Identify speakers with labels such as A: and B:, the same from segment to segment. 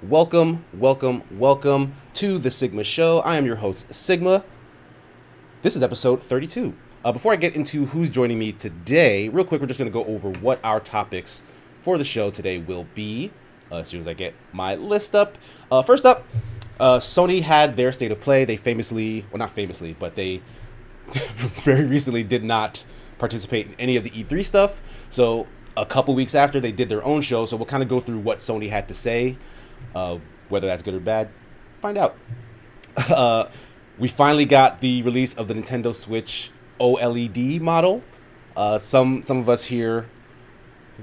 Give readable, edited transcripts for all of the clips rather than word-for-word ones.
A: Welcome to the Sigma Show. I am your host, Sigma. This is episode 32. Before I get into who's joining me today, real quick, we're just going to go over what our topics for the show today will be as soon as I get my list up. First up, Sony had their state of play. They famously, well, not famously, but they very recently did not participate in any of the E3 stuff. So a couple weeks after, they did their own show. So we'll kind of go through what Sony had to say. Whether that's good or bad, find out. We finally got the release of the Nintendo Switch OLED model. Some of us here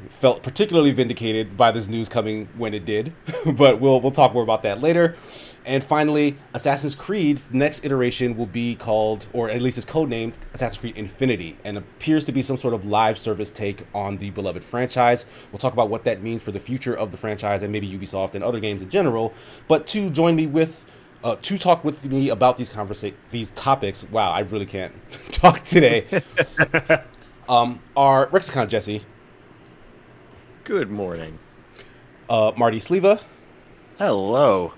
A: felt particularly vindicated by this news coming when it did, but we'll talk more about that later. And finally, Assassin's Creed's next iteration will be called, or at least it's codenamed, Assassin's Creed Infinity, and appears to be some sort of live service take on the beloved franchise. We'll talk about what that means for the future of the franchise and maybe Ubisoft and other games in general. But to join me with, to talk with me about these topics, wow, I really can't talk today, are Rexicon Jesse.
B: Good morning.
A: Marty Sleva.
C: Hello.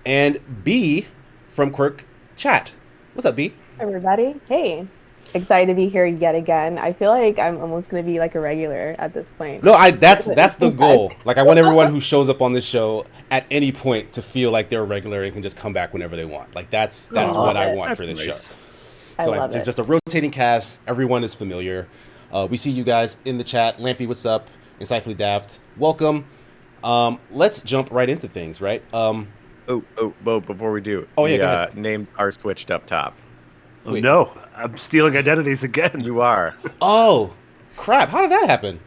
A: And B from Quirk Chat. What's up, B?
D: Everybody. Hey, excited to be here yet again. I feel like I'm almost going to be like a regular at this point.
A: No, that's the goal. Like, I want everyone who shows up on this show at any point to feel like they're a regular and can just come back whenever they want. Like, that's what I want for this show. So it's just a rotating cast. Everyone is familiar. We see you guys in the chat. Lampy, what's up? Insightfully Daft, welcome. Let's jump right into things, right?
B: Before we do,
A: go ahead.
B: Named our switched up top.
C: Oh, no, I'm stealing identities again.
B: You are.
A: Oh, crap. How did that happen?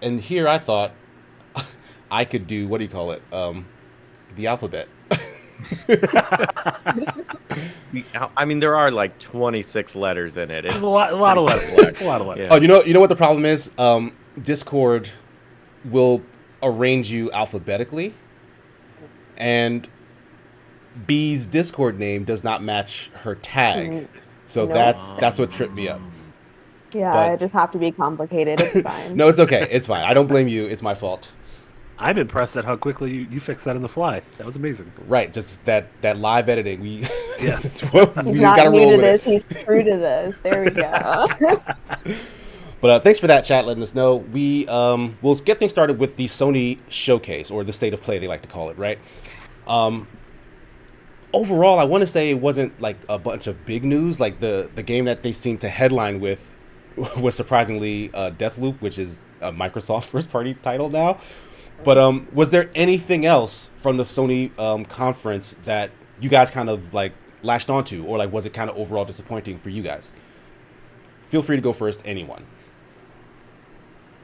A: And here I thought I could do, what do you call it? The alphabet.
B: I mean, there are like 26 letters in it. It's
C: a lot of letters. It's a lot of letters.
A: Yeah. Oh, you know what the problem is? Discord will arrange you alphabetically, and B's Discord name does not match her tag, so that's what tripped me up.
D: Yeah,
A: But
D: I just have to be complicated. It's fine.
A: No, it's okay. It's fine. I don't blame you. It's my fault.
C: I'm impressed at how quickly you fixed that on the fly. That was amazing.
A: Right, just that live editing. We
C: Yeah.
A: we just gotta
D: new
A: roll
D: to
A: with
D: this.
A: it.
D: He's true to this. There we go.
A: But thanks for that, chat, letting us know. We'll get things started with the Sony Showcase, or the State of Play, they like to call it, right? Overall, I want to say it wasn't like a bunch of big news. Like the game that they seemed to headline with was surprisingly Deathloop, which is a Microsoft first-party title now. But was there anything else from the Sony conference that you guys kind of like latched onto, or like was it kind of overall disappointing for you guys? Feel free to go first, anyone.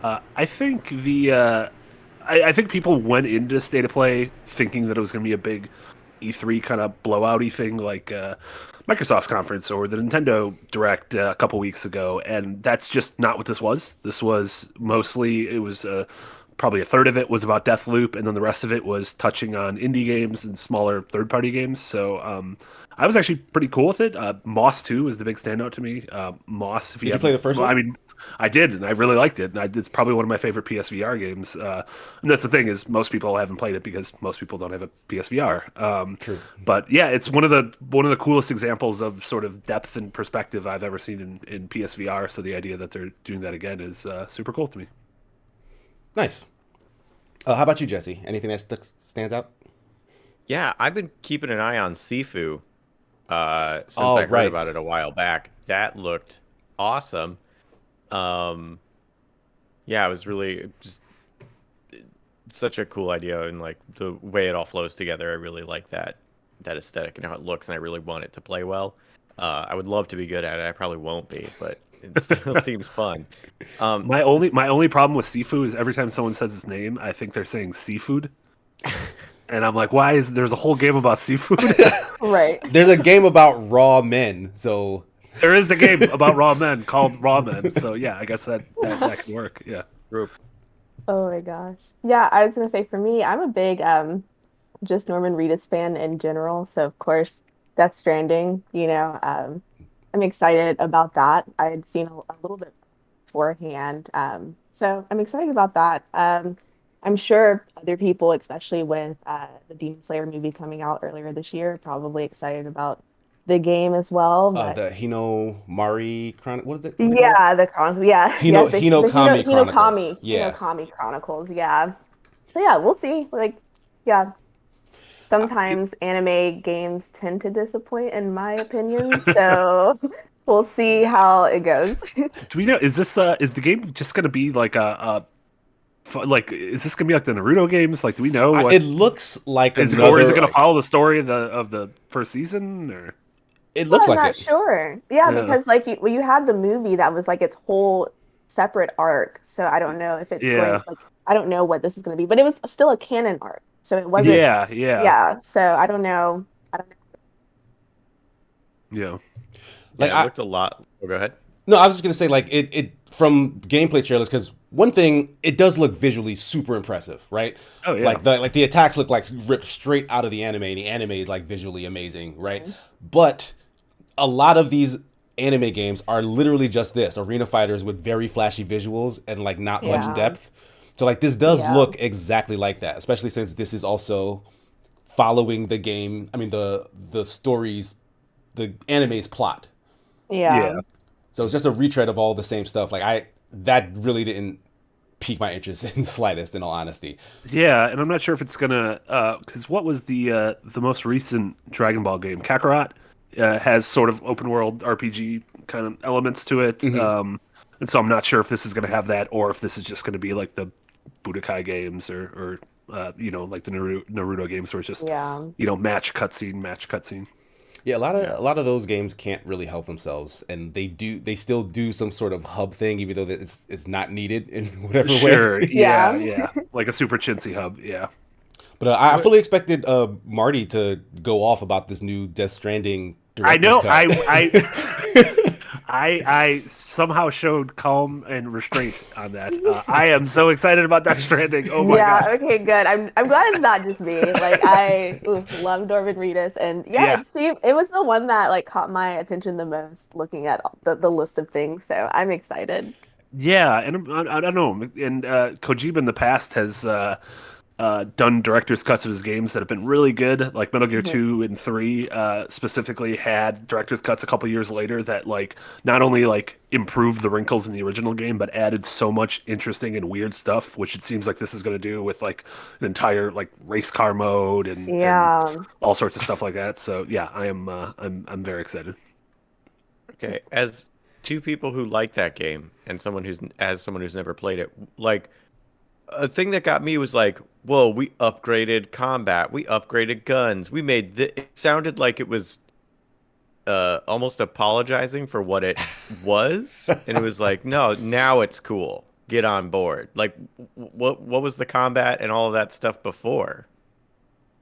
C: I think I think people went into State of Play thinking that it was going to be a big E3 kind of blowout-y thing like Microsoft's conference or the Nintendo Direct a couple weeks ago, and that's just not what this was. This was mostly, it was probably a third of it was about Deathloop, and then the rest of it was touching on indie games and smaller third-party games. So I was actually pretty cool with it. Moss 2 was the big standout to me. Moss.
A: Did you play the first one?
C: I mean, I did, and I really liked it. And it's probably one of my favorite PSVR games. And that's the thing is, most people haven't played it because most people don't have a PSVR.
A: True.
C: But yeah, it's one of the coolest examples of sort of depth and perspective I've ever seen in PSVR. So the idea that they're doing that again is super cool to me.
A: Nice. How about you, Jesse? Anything that stands out?
B: Yeah, I've been keeping an eye on Sifu since I heard about it a while back. That looked awesome. Yeah, it was really just such a cool idea, and like the way it all flows together. I really like that aesthetic and how it looks, and I really want it to play well. I would love to be good at it. I probably won't be, but it still seems fun.
C: My only problem with Sifu is every time someone says his name, I think they're saying seafood. And I'm like, why is there's a whole game about seafood?
D: Right.
A: There's a game about raw men, so
C: there is a game about raw men called Raw Men. So yeah, I guess that can work. Yeah.
D: Oh my gosh. Yeah, I was gonna say for me, I'm a big just Norman Reedus fan in general. So of course, Death Stranding. I'm excited about that. I had seen a little bit beforehand, so I'm excited about that. I'm sure other people, especially with the Demon Slayer movie coming out earlier this year, probably excited about the game as well. But
A: The Hino Mari what is it? What are they called?
D: yeah, the Chronicles. Yeah, yeah,
A: Hinokami Chronicles. Yeah.
D: Hinokami Chronicles. Yeah. So yeah, we'll see. Like, yeah, sometimes anime games tend to disappoint, in my opinion. So we'll see how it goes.
C: Do we know? Is this is the game just going to be like like is this going to be like the Naruto games? Like, do we know what
A: It looks like
C: is it,
A: another.
C: or is it going to follow the story of the first season? Or
A: It
D: Well,
A: looks
D: I'm
A: like
D: not
A: it.
D: sure. Yeah,
C: yeah,
D: because like you had the movie that was like its whole separate arc. So I don't know if it's going
C: yeah,
D: like I don't know what this is going to be, but it was still a canon arc. So it wasn't.
C: yeah.
D: Yeah. So I don't know. I don't know.
C: Yeah.
A: Like
B: Yeah, it looked a lot. Oh, go ahead.
A: No, I was just gonna say like it from gameplay trailers because one thing it does look visually super impressive, right?
C: Oh yeah.
A: Like the attacks look like ripped straight out of the anime, and the anime is like visually amazing, right?
D: Mhm.
A: But a lot of these anime games are literally just this arena fighters with very flashy visuals and like not much
D: Yeah.
A: depth. So like this does
D: Yeah.
A: look exactly like that, especially since this is also following the game. I mean the stories, the anime's plot.
D: Yeah.
C: Yeah.
A: So it's just a retread of all the same stuff. Like that really didn't pique my interest in the slightest, in all honesty.
C: Yeah, and I'm not sure if it's gonna because what was the most recent Dragon Ball game? Kakarot has sort of open world RPG kind of elements to it,
A: Mhm.
C: and so I'm not sure if this is gonna have that or if this is just gonna be like the Budokai games or like the Naruto games where it's just
D: Yeah.
C: match cutscene.
A: Yeah,
B: Yeah.
A: a lot of those games can't really help themselves, and they still do some sort of hub thing, even though that it's not needed in whatever
C: Sure,
A: way.
C: yeah,
D: Yeah.
C: yeah, like a super chintzy hub, yeah.
A: But I fully expected Marty to go off about this new Death Stranding
C: I
A: director's
C: know.
A: cut.
C: I somehow showed calm and restraint on that. I am so excited about that Stranding. Oh my
D: Yeah,
C: god.
D: okay, good. I'm glad it's not just me. Like I love Norman Reedus and yeah,
C: Yeah.
D: it was the one that like caught my attention the most looking at the list of things. So I'm excited.
C: Yeah, and I don't know. And Kojima in the past has done director's cuts of his games that have been really good. Like Metal Gear
D: Mhm.
C: 2 and 3 specifically had director's cuts a couple years later that like not only like improved the wrinkles in the original game, but added so much interesting and weird stuff, which it seems like this is going to do with like an entire like race car mode and
D: Yeah.
C: all sorts of stuff like that. So yeah, I'm very excited.
B: Okay, as two people who like that game and someone who's never played it, like a thing that got me was like, whoa, we upgraded combat, we upgraded guns, we made it sounded like it was almost apologizing for what it was, and it was like, no, now it's cool. Get on board. Like, what was the combat and all of that stuff before?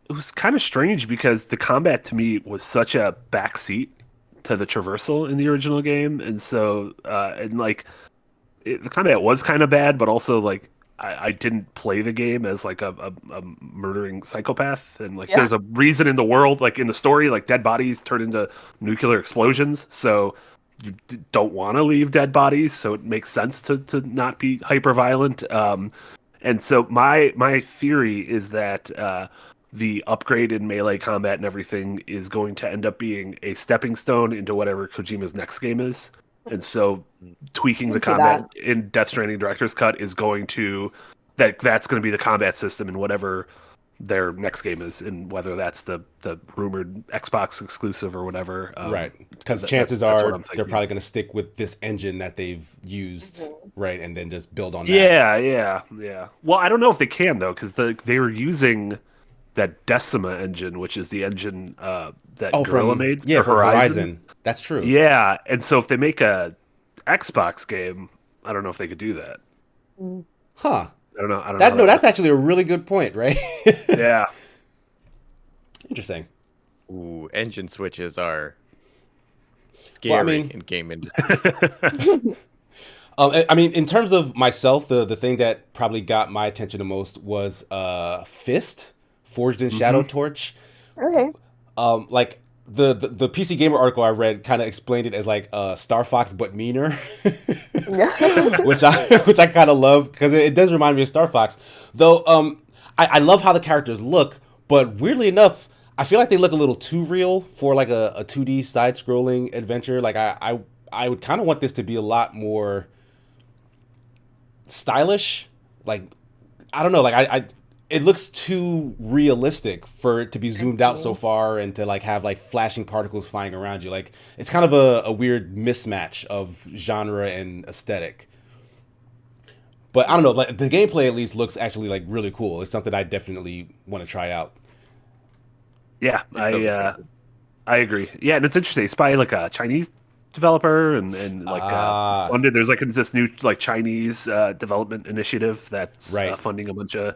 C: It was kind of strange because the combat to me was such a backseat to the traversal in the original game, and so and like the combat was kind of bad, but also like I didn't play the game as like a murdering psychopath, and like
D: Yeah.
C: there's a reason in the world, like in the story, like dead bodies turn into nuclear explosions, so you don't want to leave dead bodies, so it makes sense to not be hyper violent. And so my theory is that the upgrade in melee combat and everything is going to end up being a stepping stone into whatever Kojima's next game is. And so tweaking
D: I
C: the
D: can see
C: combat
D: that.
C: in Death Stranding Director's Cut is going to that's going to be the combat system in whatever their next game is, and whether that's the rumored Xbox exclusive or whatever.
A: Right. Because chances
C: That's what
A: are
C: I'm
A: they're
C: thinking.
A: probably going to stick with this engine that they've used,
D: Mhm.
A: right, and then just build on that.
C: Yeah. Well, I don't know if they can though, because they were using that Decima engine, which is the engine that
A: Oh,
C: Gorilla
A: from
C: made
A: yeah,
C: for
A: from
C: Horizon.
A: Horizon. That's true.
C: Yeah, and so if they make a Xbox game, I don't know if they could do that.
D: Mm.
A: Huh.
C: I don't know how that
A: That's
C: works.
A: actually a really good point, right?
C: Yeah,
A: Interesting.
B: Ooh, engine switches are
A: Well, I
B: scary
A: mean,
B: in game industry.
A: I mean, in terms of myself, the thing that probably got my attention the most was Fist, Forged in Shadow
C: hmm
A: Torch.
D: Okay.
A: Like the PC Gamer article I read kind of explained it as like Star Fox but meaner, which I kind of love because it does remind me of Star Fox. Though I love how the characters look, but weirdly enough, I feel like they look a little too real for like a 2D side-scrolling adventure. Like I would kind of want this to be a lot more stylish. Like I don't know, like I it looks too realistic for it to be zoomed out so far and to like have like flashing particles flying around you. Like it's kind of a weird mismatch of genre and aesthetic. But I don't know, like the gameplay at least looks actually like really cool. It's something I definitely want to try out.
C: Yeah, I agree. Yeah, and it's interesting. It's by like a Chinese developer and like funded. There's like this new like Chinese development initiative that's
A: Right.
C: funding a bunch of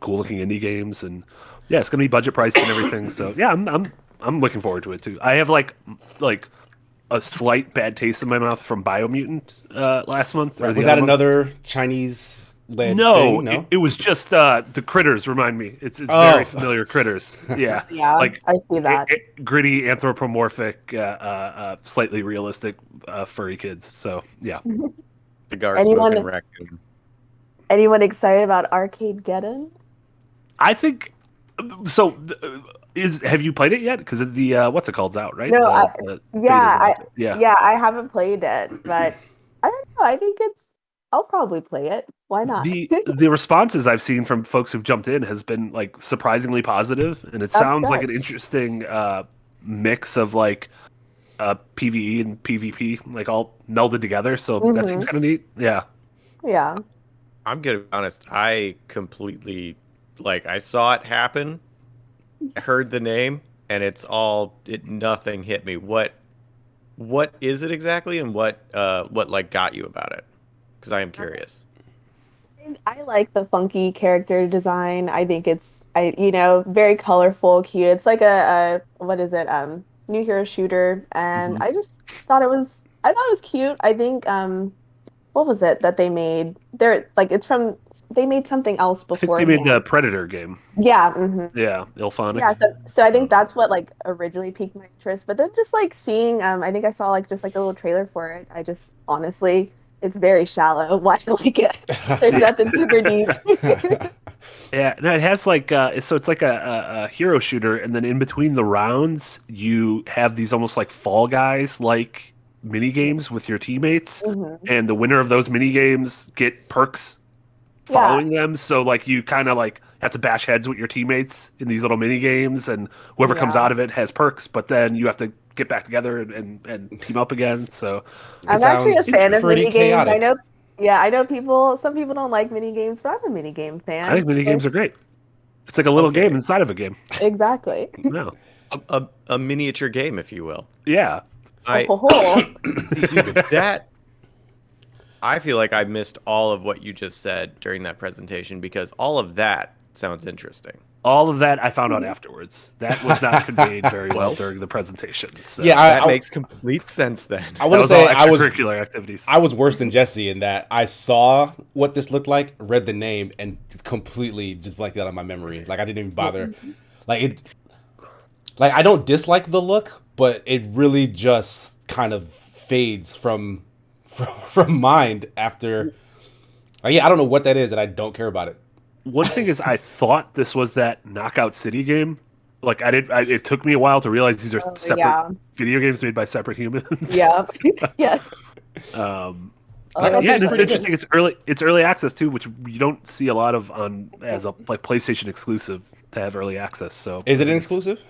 C: cool looking indie games, and yeah, it's gonna be budget priced and everything. So yeah, I'm looking forward to it too. I have like a slight bad taste in my mouth from Biomutant last month. Or
A: Was
C: the
A: that
C: other month.
A: another Chinese led
C: No,
A: thing? No,
C: it was just the critters remind me. It's very familiar critters. Yeah,
D: Yeah,
C: like
D: I see that.
C: gritty, anthropomorphic, slightly realistic furry kids. So yeah,
B: Cigar
D: Anyone-
B: smoking raccoon.
D: Anyone excited about Arcade Geddon?
C: I think so. Have you played it yet? Because the what's it called's out, right?
D: No,
C: The beta's
D: yeah,
C: out. Yeah.
D: Yeah, I haven't played it, but I don't know. I think I'll probably play it. Why not?
C: The responses I've seen from folks who've jumped in has been like surprisingly positive, and it sounds like
D: good.
C: an interesting mix of like PVE and PvP, like all melded together. So that seems kind of neat. Yeah.
D: Yeah.
B: I'm gonna be honest. I completely like. I saw it happen, heard the name, and nothing hit me. What is it exactly, and what like got you about it? Because I am curious.
D: I like the funky character design. I think it's very colorful, cute. It's like a what is it? New hero shooter, and I just thought it was cute. I think what was it that they made? They made something else
C: I think
D: before.
C: they made the Predator game.
D: Yeah. Mm-hmm.
C: Yeah, Ilphonic.
D: Yeah, so I think that's what like originally piqued my interest. But then just like seeing, I think I saw like just like a little trailer for it. I just honestly, it's very shallow. Why I like it? There's nothing super deep.
C: Yeah, no, it has like so it's like a hero shooter, and then in between the rounds, you have these almost like Fall Guys like mini games with your teammates, and the winner of those mini games get perks following them. So like you kind of like have to bash heads with your teammates in these little mini games, and whoever comes out of it has perks. But then you have to get back together and team up again. So
D: I'm actually a fan of
A: pretty
D: mini games.
A: chaotic.
D: I know some people don't like mini games, but I'm a mini game fan.
C: I think mini games are great. It's like a little game inside of a game.
D: Exactly.
C: No.
B: A miniature game, if you will.
C: Yeah.
B: I
D: Oh.
B: that I feel like I missed all of what you just said during that presentation because all of that sounds interesting.
C: All of that I found out afterwards. That was not conveyed very well during the presentation. So.
A: Yeah,
B: That makes complete sense then.
A: I want to say
C: extracurricular activities.
A: I was worse than Jesse in that I saw what this looked like, read the name, and completely just blanked it out of my memory. Like I didn't even bother. Like I don't dislike the look, but it really just kind of fades from mind after. Like, yeah, I don't know what that is, and I don't care about it.
C: One thing is, I thought this was that Knockout City game. Like it took me a while to realize these are separate video games made by separate humans.
D: Yeah. Yes.
C: Yeah, and it's interesting. It's early access too, which you don't see a lot of as a like PlayStation exclusive to have early access. So
A: Is it an exclusive?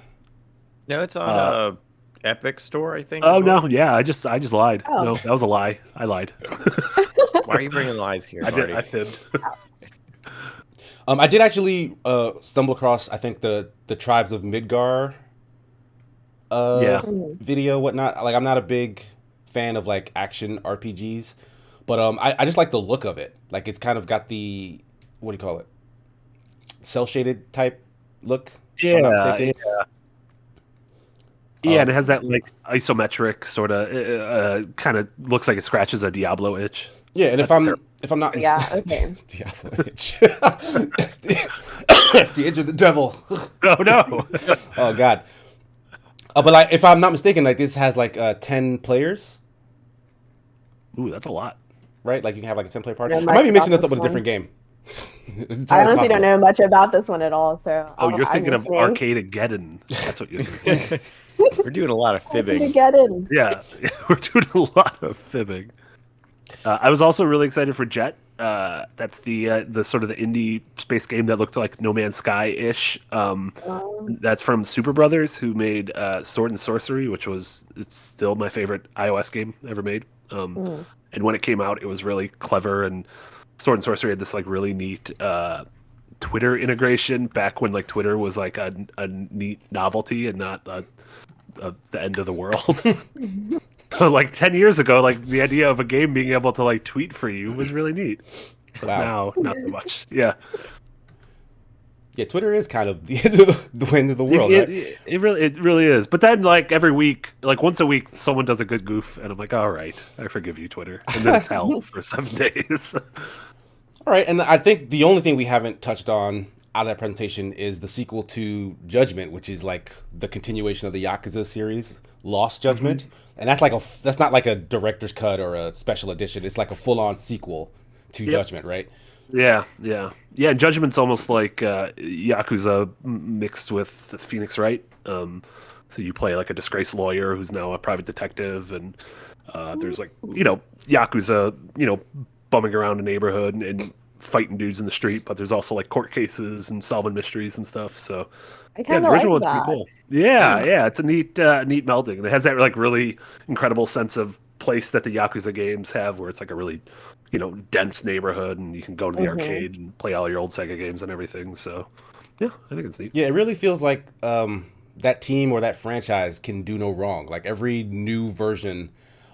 B: No, it's on Epic Store, I think.
C: Oh
B: as well.
C: no, yeah, I just lied.
D: Oh.
C: No, that was a lie. I lied.
B: Why are you bringing lies here, Marty?
C: I fibbed.
A: I did actually stumble across, I think, the Tribes of Midgar video, whatnot. Like, I'm not a big fan of like action RPGs, but I just like the look of it. Like, it's kind of got the, what do you call it, cell shaded type look. if I'm not mistaken.
C: Yeah, and it has that like isometric sort of kind of looks like it scratches a Diablo itch.
A: Yeah, and if I'm not
D: Yeah, okay.
A: Diablo itch. That's the itch of the devil.
C: Oh no.
A: Oh god. But like, if I'm not mistaken, like this has like 10 players,
C: Ooh, that's a lot.
A: right? Like you can have like a 10-player party.
D: know
A: I
D: much
A: might be mixing
D: about
A: this up
D: this
A: with a different
D: one.
A: game. It's
D: I
A: entirely
D: honestly don't
A: possible.
D: know much about this one at all, so
C: Oh, you're
D: I'm
C: thinking of
D: listening.
C: Arcade-ageddon. That's what you're thinking.
B: We're doing a lot of
D: How did you
B: fibbing.
D: get in?
C: Yeah, we're doing a lot of fibbing. I was also really excited for Jet. That's the sort of the indie space game that looked like No Man's Sky ish. That's from Super Brothers, who made Sword and Sorcery, which it's still my favorite iOS game ever made. And when it came out, it was really clever. And Sword and Sorcery had this like really neat Twitter integration back when like Twitter was like a neat novelty and not the end of the world. Like 10 years ago, like the idea of a game being able to like tweet for you was really neat. But
A: Wow.
C: now, not so much. Yeah.
A: Yeah, Twitter is kind of the end of the world, right?
C: It really is. But then like every week, like once a week, someone does a good goof, and I'm like, all right, I forgive you, Twitter. And then it's hell for 7 days.
A: All right, and I think the only thing we haven't touched on out of that presentation is the sequel to Judgment, which is like the continuation of the Yakuza series, Lost Judgment. And that's not like a director's cut or a special edition. It's like a full-on sequel to Judgment, right?
C: Yeah. And Judgment's almost like Yakuza mixed with Phoenix Wright. So you play like a disgraced lawyer who's now a private detective, and there's like Yakuza, bumming around a neighborhood and fighting dudes in the street. But there's also like court cases and solving mysteries and stuff. So
D: I
C: yeah,
D: kind
C: the
D: of
C: original
D: like
C: one's
D: that.
C: pretty cool. Yeah, it's a neat melding, and it has that like really incredible sense of place that the Yakuza games have, where it's like a really, dense neighborhood, and you can go to the arcade and play all your old Sega games and everything. So, yeah, I think it's neat.
A: Yeah, it really feels like that team or that franchise can do no wrong. Like every new version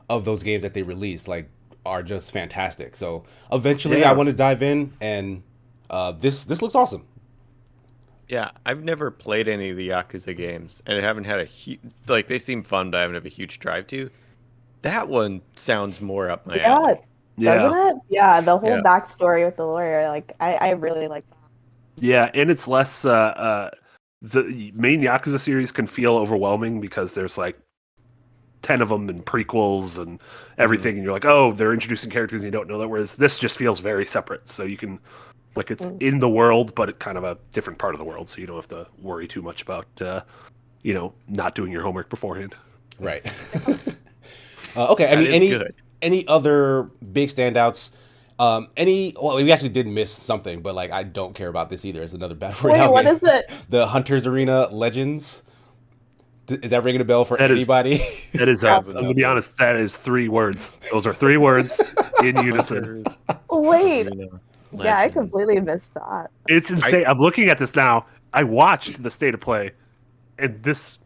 A: of those games that they release, like, are just fantastic. So eventually, I want to dive in, and this looks awesome.
B: Yeah, I've never played any of the Yakuza games, and I haven't had like they seem fun, but I haven't have a huge drive to. That one sounds more up my alley.
D: Doesn't it? Yeah, the whole
B: Yeah.
D: backstory with the lawyer, like I really like that.
C: Yeah, and it's less. The main Yakuza series can feel overwhelming because there's like 10 of them and prequels and everything, and you're like, oh, they're introducing characters and you don't know that. Whereas this just feels very separate, so you can. Like it's in the world, but it's kind of a different part of the world, so you don't have to worry too much about, not doing your homework beforehand.
A: Right. Okay. I mean,
B: good.
A: any other big standouts? Well, we actually did miss something, but like I don't care about this either. It's another battle
D: Wait,
A: royale
D: what
A: game.
D: is it?
A: The Hunters Arena Legends. Is that ringing a bell for
C: That is-
A: anybody?
C: That is, I'm going to be honest, that is 3 words. Those are 3 words in unison.
D: Wait,
B: Arena
D: yeah, I
B: Legends.
D: completely missed that.
C: It's insane. I'm looking at this now. I watched the state of play, and this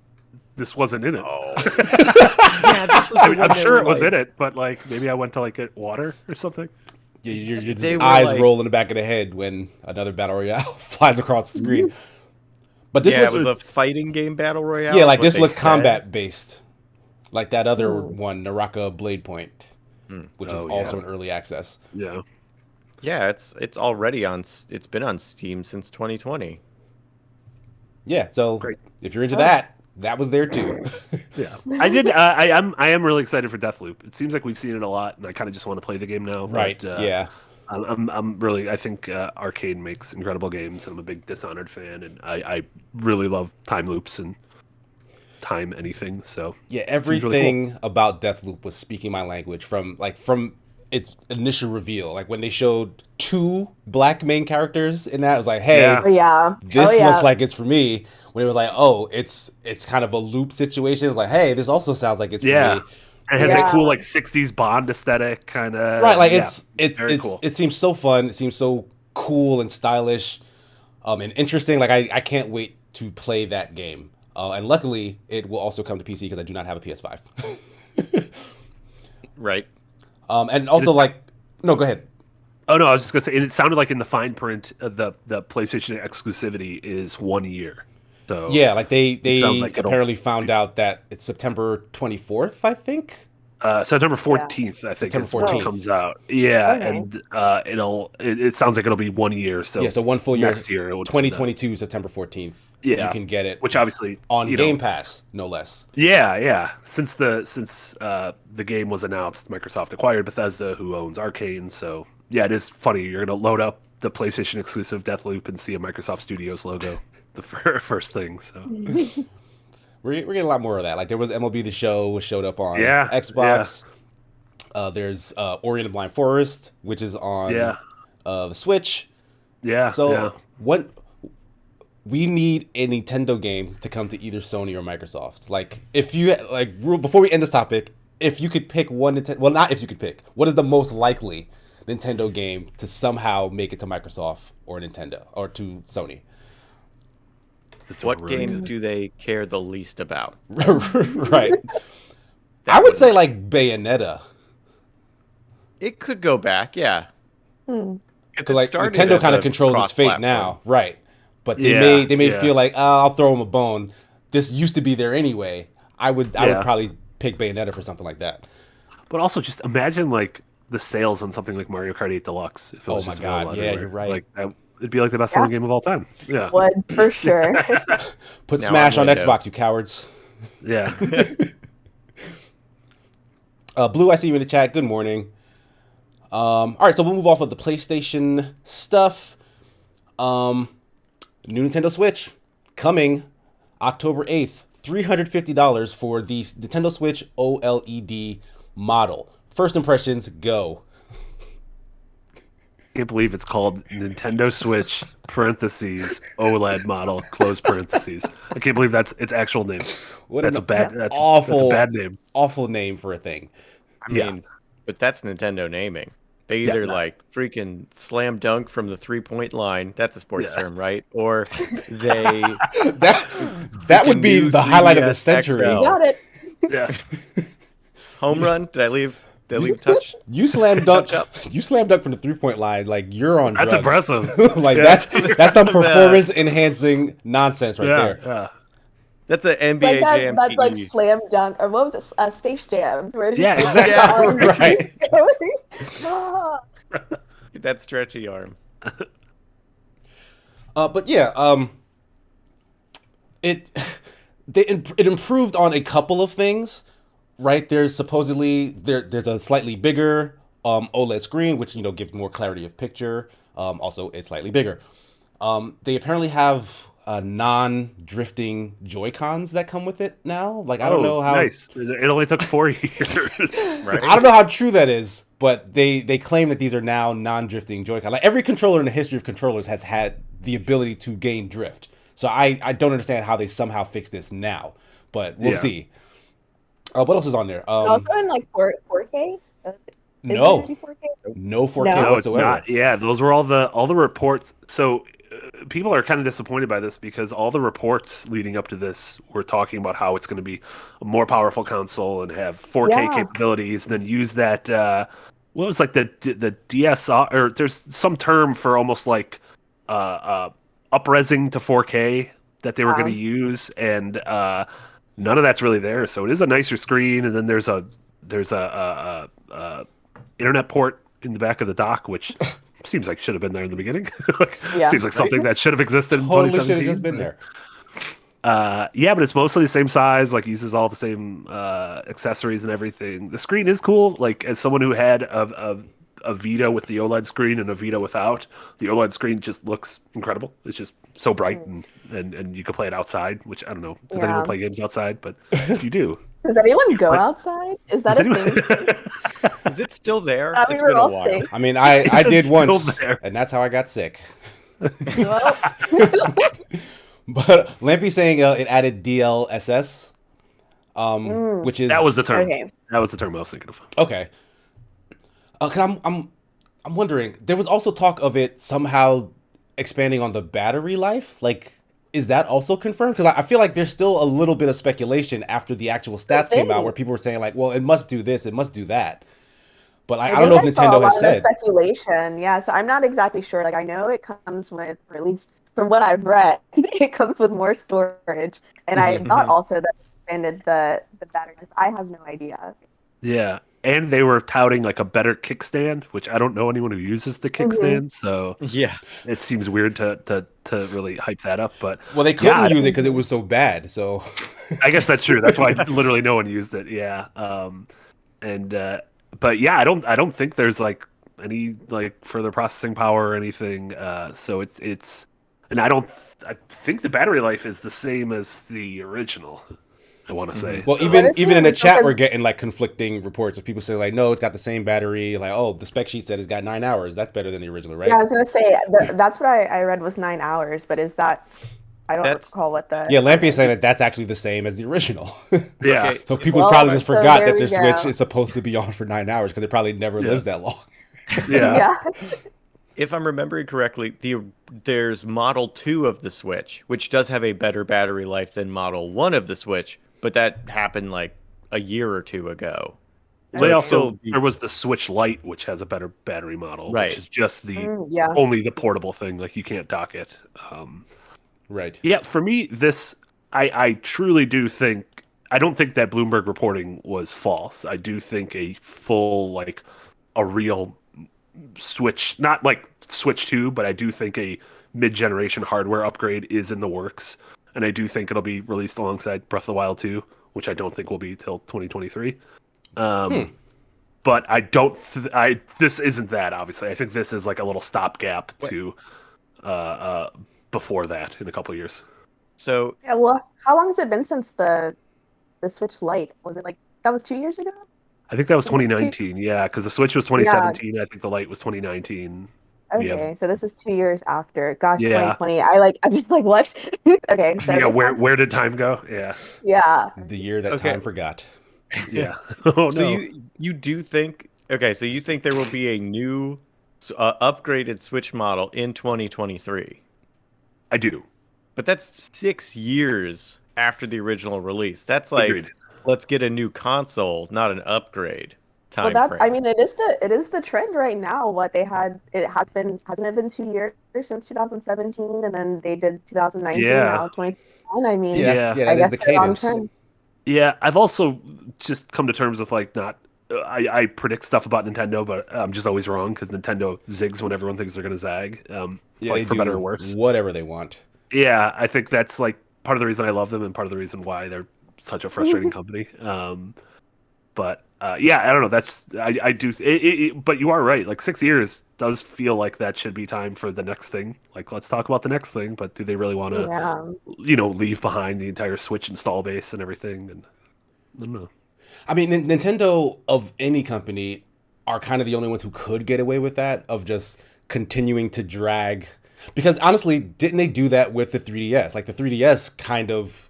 C: wasn't in it.
B: Yeah, this was
C: I'm sure it was in it, but like maybe I went to like get water or something.
A: Yeah, your
B: They
A: just
B: were
A: eyes
B: like-
A: roll in the back of the head when another battle royale flies across the screen. But this
B: Yeah, it
A: looks
B: was a fighting game battle royale.
A: yeah,
B: is
A: like
B: what
A: this
B: they
A: looks
B: said.
A: combat based, like that other one, Naraka Blade Point, which is
C: Oh,
A: also
C: yeah.
A: in early access.
C: Yeah.
B: Yeah, it's already on. It's been on Steam since 2020.
A: Yeah, so
C: Great.
A: if you're into that was there too.
C: Yeah. I am really excited for Deathloop. It seems like we've seen it a lot, and I kind of just want to play the game now.
A: Right?
C: But,
A: Yeah.
C: I'm really. I think Arcade makes incredible games, and I'm a big Dishonored fan, and I really love time loops and time anything. So
A: Yeah,
C: seems really
A: everything about Deathloop was speaking my language from its initial reveal. Like when they showed 2 black main characters in that, I was like, hey,
C: Yeah.
D: Oh yeah.
A: this
D: oh, yeah.
A: looks like it's for me. When it was like, oh, it's kind of a loop situation. It's like, hey, this also sounds like it's for
C: Yeah.
A: me.
C: And it has
D: Yeah.
C: that cool like 60s Bond aesthetic kind of.
A: Right, like
C: yeah,
A: it's
C: very cool.
A: it seems so fun. It seems so cool and stylish, and interesting. Like I can't wait to play that game. And luckily, it will also come to PC because I do not have a PS5.
B: Right.
A: And also no, go ahead.
C: Oh no, I was just gonna say, and it sounded like in the fine print, the PlayStation exclusivity is 1 year. So
A: Yeah, like they
C: sounds like it'll-
A: apparently found out that it's September 24th, I think.
C: September 14th, I think,
A: September
C: is when
A: 14th.
C: it comes out. Yeah,
D: Okay.
C: and it sounds like it'll be 1 year. So
A: Yeah, so one full year.
C: next year, it would come out.
A: 2022, September 14th.
C: Yeah,
A: You can get it
C: which obviously
A: on
C: you
A: Game
C: know,
A: Pass, no less.
C: Yeah. Since the game was announced, Microsoft acquired Bethesda, who owns Arcane. So yeah, it is funny. You're gonna load up the PlayStation exclusive Deathloop and see a Microsoft Studios logo, the first thing. So
A: We're getting a lot more of that. Like there was MLB The Show showed up on
C: Yeah,
A: Xbox. There's Ori and the Blind Forest, which is on the Switch.
C: yeah.
A: So what we need a Nintendo game to come to either Sony or Microsoft. Like if you before we end this topic, if you could pick one Nintendo, well, not if you could pick, what is the most likely Nintendo game to somehow make it to Microsoft or Nintendo or to Sony?
B: What game do they care the least about?
A: Right. I would say like Bayonetta.
B: It could go back, yeah.
A: Because like Nintendo kind of controls its fate now, right? But they may feel like, I'll throw them a bone. This used to be there anyway. I would probably pick Bayonetta for something like that.
C: But also, just imagine like the sales on something like Mario Kart 8 Deluxe. If it was just available everywhere.
A: You're right.
C: Like it'd be like the best selling game of all time. Yeah,
D: Would for sure.
A: Put
B: Now
A: Smash on
B: I'm Windows.
A: Xbox, you cowards.
C: yeah.
A: Blue, I see you in the chat. Good morning. All right, so we'll move off of the PlayStation stuff. New Nintendo Switch coming October 8th. $350 for the Nintendo Switch OLED model. First impressions, go.
C: Can't believe it's called Nintendo Switch parentheses OLED model close parentheses. I can't believe that's its actual name. That's a bad name.
A: Awful name for a thing.
B: I mean, but that's Nintendo naming. They either like freaking slam dunk from the 3-point line. That's a sports term, right? Or they
A: that would be the highlight of the century.
B: XL.
D: Got it.
C: Yeah.
B: Home run? Did I leave touch?
A: You slam dunk. You slam dunk from the 3-point line. Like you're on.
C: That's
A: drugs.
C: impressive.
A: Like that's some performance enhancing nonsense right there.
C: Yeah.
B: That's an NBA Jam.
D: That's like slam dunk, or what was it? Space Jams. Where it's
C: Yeah,
D: just
C: exactly.
D: right.
B: That stretchy arm.
A: But yeah, it improved on a couple of things, right? There's supposedly there's a slightly bigger OLED screen, which gives more clarity of picture. Also, it's slightly bigger. They apparently have non-drifting Joy-Cons that come with it now. Like I don't know how.
C: Nice. It only took 4 years.
B: Right?
A: I don't know how true that is, but they claim that these are now non-drifting Joy-Con. Like every controller in the history of controllers has had the ability to gain drift. So I don't understand how they somehow fix this now, but we'll see. What else is on there?
D: Also in like 4K.
A: No.
D: Is it 4K?
A: No 4K
D: No.
C: No, it's
A: whatsoever.
C: not. Yeah, those were all the reports. So people are kind of disappointed by this because all the reports leading up to this were talking about how it's going to be a more powerful console and have 4K capabilities, and then use that what was like the DSR, or there's some term for almost like upresing to 4K that they were going to use, and none of that's really there. So it is a nicer screen, and then there's a internet port in the back of the dock, which seems like should have been there in the beginning. Seems like something that should have existed in
A: Totally
C: 2017.
A: should have just been there.
C: But it's mostly the same size, like uses all the same accessories and everything. The screen is cool. Like as someone who had a Vita with the OLED screen and a Vita without, the OLED screen just looks incredible. It's just so bright, and you can play it outside, which I don't know. Does anyone play games outside? But if you do.
D: Does anyone go outside? Is that a thing?
B: Is it still there?
D: It's been a while.
A: I mean, I did once,
C: there?
A: and that's how I got sick.
D: Well,
A: But Lampy's saying it added DLSS, which is
C: That was the term.
D: Okay.
C: That was the term I was thinking of.
A: okay. 'Cause I'm wondering. There was also talk of it somehow expanding on the battery life. Like, is that also confirmed? Because I feel like there's still a little bit of speculation after the actual stats came out, where people were saying like, "Well, it must do this, it must do that." But I don't know if Nintendo has said.
D: Speculation, yeah. So I'm not exactly sure. Like I know it comes with, or at least from what I've read, it comes with more storage. And I thought also that it expanded the battery life. I have no idea.
C: Yeah. And they were touting like a better kickstand, which I don't know anyone who uses the kickstand, so
B: Yeah.
C: it seems weird to really hype that up. But
A: Well, they
C: yeah,
A: couldn't use it because it was so bad. So
C: I guess that's true. That's why literally no one used it. Yeah. And but yeah, I don't think there's like any like further processing power or anything. So it's and I think the battery life is the same as the original. I want to say.
A: well,
D: What is
A: even
D: the
A: in the
D: original?
A: chat, we're
D: 'Cause-
A: getting like conflicting reports of people saying like, no, it's got the same battery. Like, oh, the spec sheet said it's got 9 hours. That's better than the original,
D: yeah, I
A: right?
D: was gonna say that's what I read was 9 hours, but is that I don't
B: That's
D: recall what the
A: Yeah,
D: time
A: Lampy is saying
D: is.
A: that that's actually the same as the original.
C: Yeah.
B: okay.
A: So people
D: Well,
A: probably just
D: so
A: forgot
D: there
A: that
D: we
A: their Switch
D: go.
A: is supposed to be on for 9 hours because it probably never
C: Yeah.
A: lives that long.
C: Yeah.
D: Yeah.
B: If I'm remembering correctly, there's Model 2 of the Switch, which does have a better battery life than Model 1 of the Switch, but that happened like a year or two ago. So
C: They
B: it's
C: also
B: still
C: there was the Switch Lite, which has a better battery model, which
B: right.
C: is just the
D: Yeah.
C: only the portable thing. Like you can't dock it.
A: Right.
C: Yeah, for me, I truly do think I don't think that Bloomberg reporting was false. I do think a full like a real Switch, not like Switch 2, but I do think a mid-generation hardware upgrade is in the works, and I do think it'll be released alongside Breath of the Wild 2, which I don't think will be till 2023. But I don't. This isn't that obviously. I think this is like a little stopgap to before that in a couple of years.
B: So
D: Yeah, well, how long has it been since the Switch Lite? Was it like that was 2 years ago?
C: I think that was
D: Was it
C: 2019. Yeah, because the Switch was
D: Yeah.
C: 2017. I think the Lite was 2019. We have
D: Okay, so this is 2 years after. Gosh,
C: yeah,
D: 2020. I'm just like, what? Okay, so
C: yeah.
D: this
C: Where
D: time,
C: where did time go? Yeah,
D: yeah.
A: The year that
B: okay.
A: time forgot.
C: yeah. Oh
B: So
C: no,
B: you do think okay, so you think there will be a new upgraded Switch model in 2023.
C: I do.
B: But that's 6 years after the original release. That's like
C: Agreed.
B: let's get a new console, not an upgrade
D: Well,
B: time
D: that I
B: frame.
D: mean, it is the trend right now. What they had, it has been hasn't it been 2 years since 2017, and then they did 2019,
C: Yeah,
D: now 2021. I
A: Yeah,
D: mean,
C: yeah.
A: that
D: I
A: is
D: guess
A: the
D: they're on
A: cadence.
D: trend.
C: Yeah, I've also just come to terms with like not. I predict stuff about Nintendo, but I'm just always wrong because Nintendo zigs when everyone thinks they're going to zag,
A: Yeah,
C: like
A: they
C: for better or
A: do
C: worse.
A: whatever they want.
C: Yeah, I think that's like part of the reason I love them and part of the reason why they're such a frustrating company. But yeah, I don't know. I do. But you are right. Like 6 years does feel like that should be time for the next thing. Like let's talk about the next thing. But do they really want to,
D: Yeah.
C: leave behind the entire Switch install base and everything? And I don't know.
A: I mean, Nintendo of any company are kind of the only ones who could get away with that of just continuing to drag. Because honestly, didn't they do that with the 3DS? Like the 3DS kind of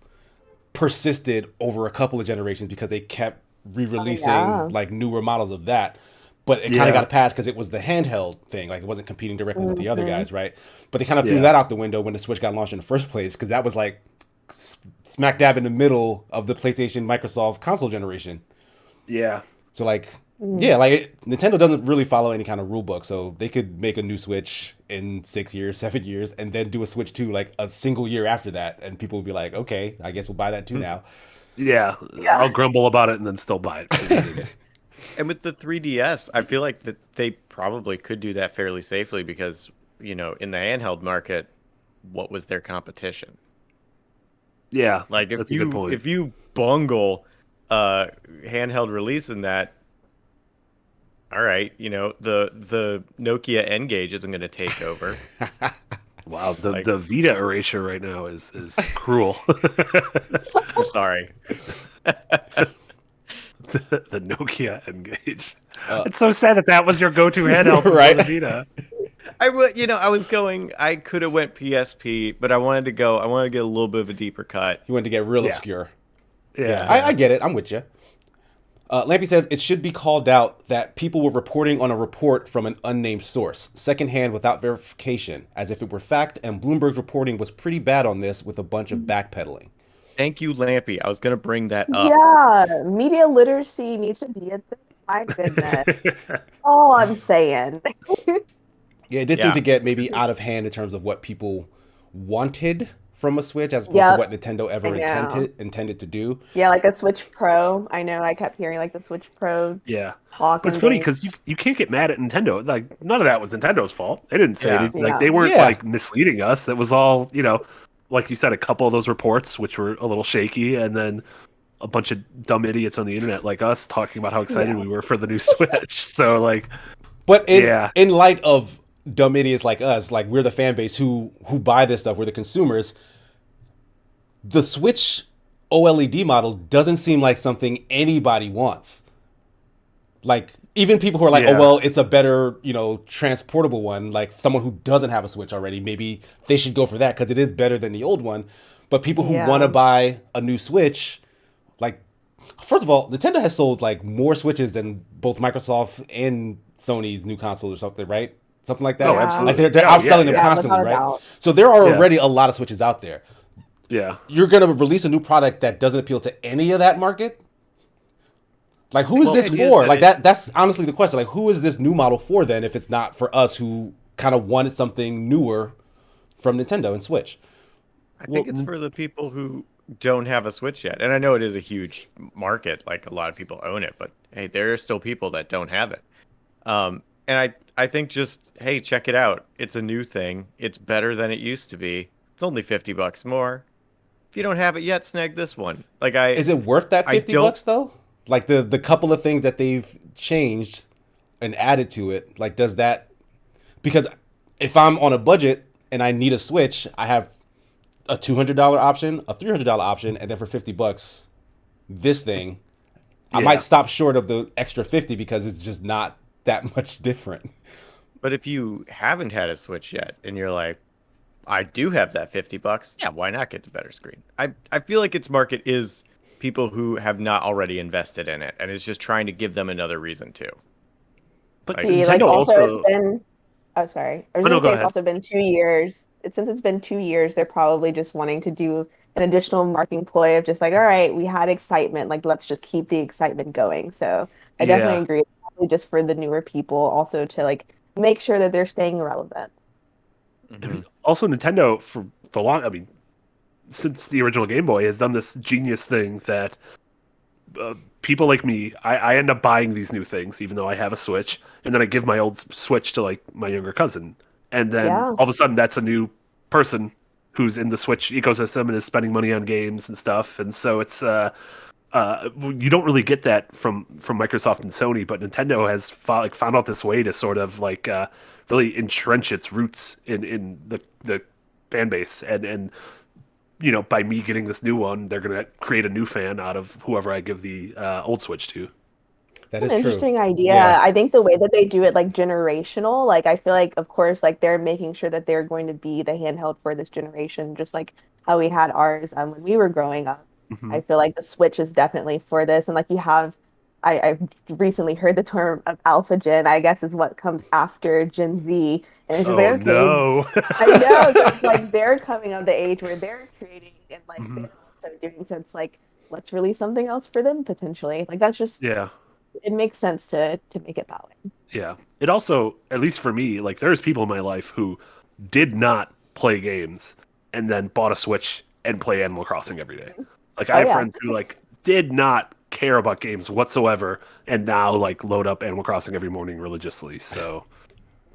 A: persisted over a couple of generations because they kept re-releasing
D: Yeah.
A: like newer models of that. But it kind
C: Yeah.
A: of got a pass because it was the handheld thing. Like it wasn't competing directly with the other
D: Mhm.
A: guys, right? But they kind of threw
C: Yeah.
A: that out the window when the Switch got launched in the first place because that was like smack dab in the middle of the PlayStation Microsoft console generation.
C: Yeah.
A: So like, yeah, like Nintendo doesn't really follow any kind of rule book, so they could make a new Switch in 6 years, 7 years, and then do a Switch 2 like a single year after that, and people would be like, okay, I guess we'll buy that too now.
C: Yeah.
D: Yeah.
C: I'll grumble about it and then still buy it.
B: And with the 3DS, I feel like that they probably could do that fairly safely because, in the handheld market, what was their competition?
C: Yeah.
B: Like
C: That's a good point.
B: if you bungle handheld release in that, all right, the Nokia N Gauge isn't going to take over.
C: Wow, the
B: Like-
C: the Vita erasure right now is cruel.
B: I'm sorry.
C: The Nokia N-Gage. It's so sad that was your go-to handheld for
A: Right.
C: the Vita.
B: I could have went PSP, but I wanted to get a little bit of a deeper cut.
A: You wanted to get real
C: Yeah.
A: obscure.
C: Yeah.
A: I get it. I'm with you. Lampy says it should be called out that people were reporting on a report from an unnamed source, secondhand without verification, as if it were fact, and Bloomberg's reporting was pretty bad on this with a bunch of backpedaling.
B: Thank you, Lampy. I was going to bring that up.
D: Yeah, media literacy needs to be a thing. My goodness. All I'm saying.
A: Yeah, it did seem
B: Yeah.
A: to get maybe out of hand in terms of what people wanted from a Switch as opposed to
D: Yep,
A: what Nintendo
D: I
A: ever
D: know.
A: intended to do.
D: Yeah, like a Switch Pro. I know I kept hearing like the Switch Pro
C: Yeah.
D: talk
C: But it's
D: and
C: funny
D: things.
C: because you can't get mad at Nintendo. Like none of that was Nintendo's fault. They didn't say
B: Yeah.
C: anything. Like
D: Yeah.
C: they weren't
A: Yeah.
C: like misleading us. That was all, like you said, a couple of those reports which were a little shaky, and then a bunch of dumb idiots on the internet like us talking about how excited
D: Yeah.
C: we were for the new Switch. So like,
A: But
C: yeah,
A: in light of dumb idiots like us, like we're the fan base who buy this stuff, we're the consumers. The Switch OLED model doesn't seem like something anybody wants. Like even people who are like, oh
C: yeah,
A: well, it's a better transportable one. Like someone who doesn't have a Switch already, maybe they should go for that because it is better than the old one. But people who want to
D: Yeah.
A: buy a new Switch, like first of all, Nintendo has sold like more Switches than both Microsoft and Sony's new console or something, right? Something like that.
C: oh,
D: Yeah.
A: Like
C: absolutely.
A: they're
C: Oh, yeah,
A: outselling them
C: yeah,
D: Yeah,
A: constantly,
D: without a
A: right?
D: doubt.
A: So there are
C: yeah,
A: already a lot of Switches out there.
C: yeah.
A: You're gonna release a new product that doesn't appeal to any of that market. Like who is
B: Well,
A: this
B: the idea is
A: for?
B: that
A: Like
B: it's
A: that's honestly the question. Like who is this new model for then if it's not for us who kind of wanted something newer from Nintendo and Switch?
B: I
C: Well,
B: think it's for the people who don't have a Switch yet. And I know it is a huge market, like a lot of people own it, but hey, there are still people that don't have it. And I think just, hey, check it out. It's a new thing. It's better than it used to be. It's only $50 more. If you don't have it yet, snag this one. Like
A: Is it worth that
B: I
A: 50
B: don't
A: bucks though? Like the couple of things that they've changed and added to it, like does that because if I'm on a budget and I need a Switch, I have a $200 option, a $300 option, and then for 50 bucks this thing, I
C: Yeah.
A: might stop short of the extra 50 because it's just not that much different.
B: But if you haven't had a Switch yet and you're like, I do have that $50, yeah, why not get the better screen? I feel like its market is people who have not already invested in it and is just trying to give them another reason to.
C: But
B: Like,
D: See, like
C: Nintendo
D: also
C: also.
D: it's been oh sorry. I was
C: Oh no,
D: gonna
C: go
D: say it's
C: ahead.
D: also been 2 years. Since it's been 2 years, they're probably just wanting to do an additional marketing ploy of just like, all right, we had excitement, like let's just keep the excitement going. So I definitely
C: Yeah.
D: agree. It's probably just for the newer people also to like make sure that they're staying relevant.
C: I
B: mhm.
C: mean, also Nintendo for the long. I mean, since the original Game Boy has done this genius thing that people like me, I end up buying these new things, even though I have a Switch, and then I give my old Switch to like my younger cousin, and then
D: Yeah.
C: all of a sudden that's a new person who's in the Switch ecosystem and is spending money on games and stuff, and so it's you don't really get that from Microsoft and Sony, but Nintendo has found out this way to sort of like really entrench its roots in the fan base, and by me getting this new one, they're gonna create a new fan out of whoever I give the old Switch to.
A: That
D: An
A: is true.
D: interesting idea.
A: Yeah.
D: I think the way that they do it, like generational, like I feel like, of course, like they're making sure that they're going to be the handheld for this generation, just like how we had ours when we were growing up.
C: Hmm.
D: I feel like the Switch is definitely for this, and like you have, I've recently heard the term of Alpha Gen. I guess is what comes after Gen Z, and it's just like
C: Oh
D: okay,
C: no.
D: I know. So it's like they're coming of the age where they're creating and like
C: Hmm.
D: they're also doing. So it's like let's release something else for them potentially. Like that's just
C: Yeah.
D: it makes sense to make it that way.
C: Yeah. It also, at least for me, like there's people in my life who did not play games and then bought a Switch and play Animal Crossing every day. Like I
D: Oh
C: have
D: yeah.
C: friends who like did not care about games whatsoever and now like load up Animal Crossing every morning religiously. So,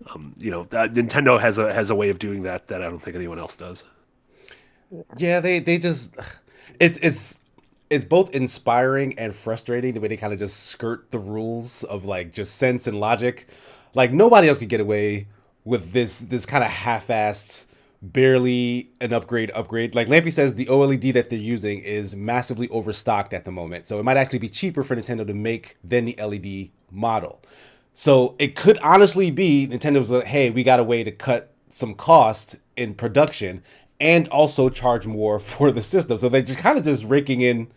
C: that Nintendo has a way of doing that I don't think anyone else does.
D: Yeah.
A: Yeah, they just it's both inspiring and frustrating the way they kind of just skirt the rules of like just sense and logic. Like nobody else could get away with this kind of half-assed, barely an upgrade. Like Lampy says, the OLED that they're using is massively overstocked at the moment, so it might actually be cheaper for Nintendo to make than the LED model. So it could honestly be Nintendo's like, hey, we got a way to cut some cost in production and also charge more for the system. So they're just kind of just raking in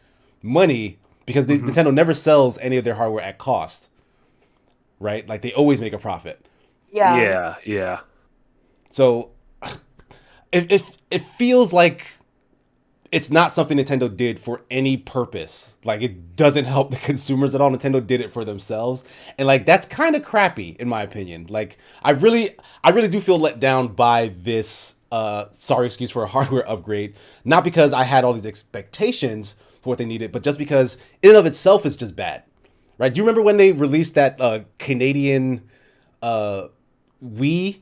A: money because
C: Hmm.
A: Nintendo never sells any of their hardware at cost, right? Like they always make a profit.
D: Yeah.
C: Yeah, yeah.
A: So it feels like it's not something Nintendo did for any purpose. Like it doesn't help the consumers at all. Nintendo did it for themselves, and like that's kind of crappy in my opinion. Like I really do feel let down by this sorry excuse for a hardware upgrade, not because I had all these expectations for what they needed, but just because in and of itself is just bad, right? Do you remember when they released that Canadian Wii?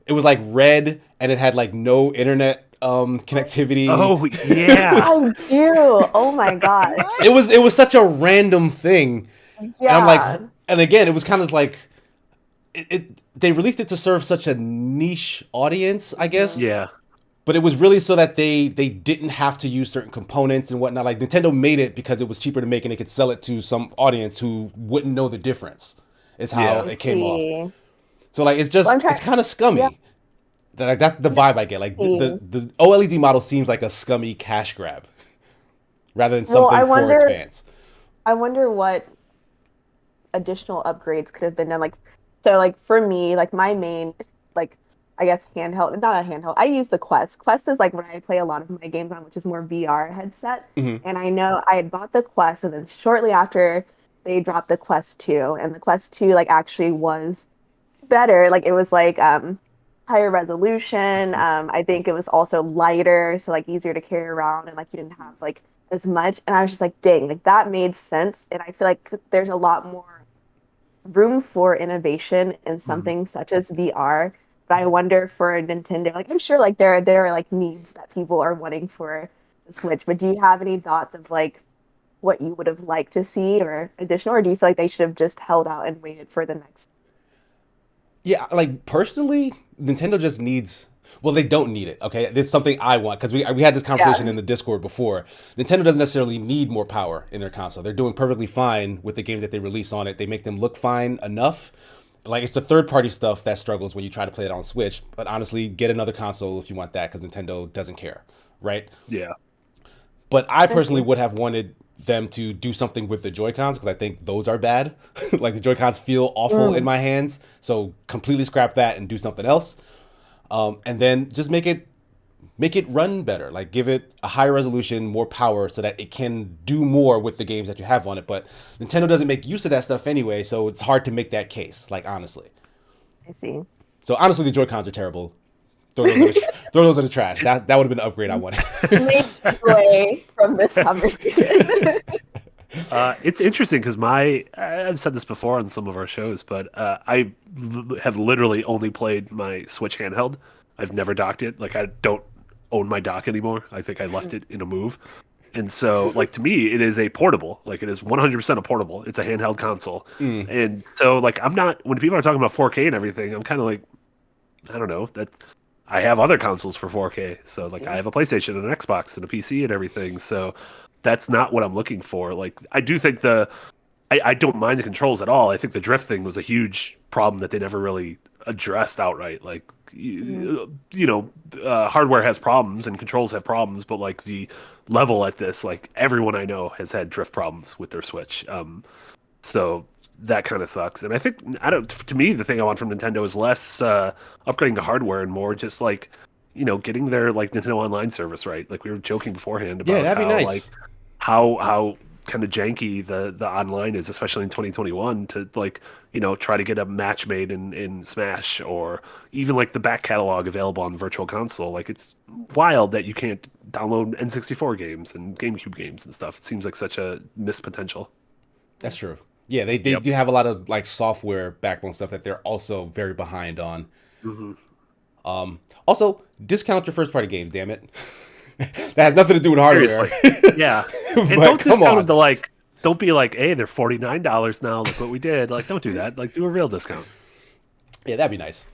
A: It was like red and it had like no internet connectivity.
C: Oh yeah.
D: I do. Oh my gosh.
A: It was such a random thing. And I'm like,
D: Yeah.
A: and again, it was kind of like they released it to serve such a niche audience, I guess.
C: Yeah.
A: But it was really so that they didn't have to use certain components and whatnot. Like Nintendo made it because it was cheaper to make and they could sell it to some audience who wouldn't know the difference. Is how
C: Yeah.
A: it came off.
D: See.
A: So like it's just
D: Well, I'm trying-
A: it's kind of scummy.
D: Yeah.
A: Like that's the vibe I get. Like the OLED model seems like a scummy cash grab rather than
D: Well,
A: something
D: I
A: for its
D: wonder-
A: fans.
D: I wonder what additional upgrades could have been done. Like, so like for me, like my main, like I guess handheld, not a handheld. I use the Quest. Quest is like what I play a lot of my games on, which is more VR headset.
A: Mm-hmm.
D: And I know I had bought the Quest, and then shortly after they dropped the Quest 2, and the Quest 2 like actually was better. Like it was like higher resolution. I think it was also lighter, so like easier to carry around, and like you didn't have like as much. And I was just like, dang, like that made sense. And I feel like there's a lot more room for innovation in something such as VR. But I wonder for Nintendo, like I'm sure like there are like needs that people are wanting for the Switch. But do you have any thoughts of like what you would have liked to see or additional, or do you feel like they should have just held out and waited for the next?
A: Yeah, like personally, Nintendo just needs. Well, they don't need it. Okay, it's something I want because we had this conversation in the Discord before. Nintendo doesn't necessarily need more power in their console. They're doing perfectly fine with the games that they release on it. They make them look fine enough. Like it's the third party stuff that struggles when you try to play it on Switch. But honestly, get another console if you want that because Nintendo doesn't care, right?
C: Yeah.
A: But I personally would have wanted them to do something with the Joy-Cons because I think those are bad. Like the Joy-Cons feel awful in my hands. So completely scrap that and do something else. And then just make it run better. Like give it a higher resolution, more power so that it can do more with the games that you have on it. But Nintendo doesn't make use of that stuff anyway, so it's hard to make that case, like honestly.
D: I see.
A: So honestly, the Joy-Cons are terrible. Throw those in the trash. That would have been the upgrade I wanted.
D: Make away from this conversation.
C: It's interesting because I've said this before on some of our shows, but have literally only played my Switch handheld. I've never docked it. Like I don't own my dock anymore. I think I left it in a move. And so like to me, it is a portable. Like it is 100% a portable. It's a handheld console. And so like I'm not, when people are talking about 4K and everything, I'm kind of like, I don't know. I have other consoles for 4K. So like I have a PlayStation and an Xbox and a PC and everything. So that's not what I'm looking for. Like I do think I don't mind the controls at all. I think the drift thing was a huge problem that they never really addressed outright. Like hardware has problems and controls have problems, but like the level at this, like everyone I know has had drift problems with their Switch. So that kind of sucks. And I think to me, the thing I want from Nintendo is less upgrading the hardware and more just like, getting their like Nintendo Online service right. Like we were joking beforehand about
A: that'd be
C: how
A: nice.
C: like how kind of janky the online is, especially in 2021, to like try to get a match made in Smash, or even like the back catalog available on Virtual Console. Like it's wild that you can't download N64 games and GameCube games and stuff. It seems like such a missed potential.
A: That's true. Yeah, they do have a lot of like software backbone stuff that they're also very behind on. Also, discount your first party games, damn it. That has nothing to do with hardware.
C: Seriously. Yeah. And
A: But
C: don't
A: come
C: discount
A: on.
C: them to like, don't be like, hey, they're $49 now. Look what we did. Like, don't do that. Like, do a real discount.
A: Yeah, that'd be nice.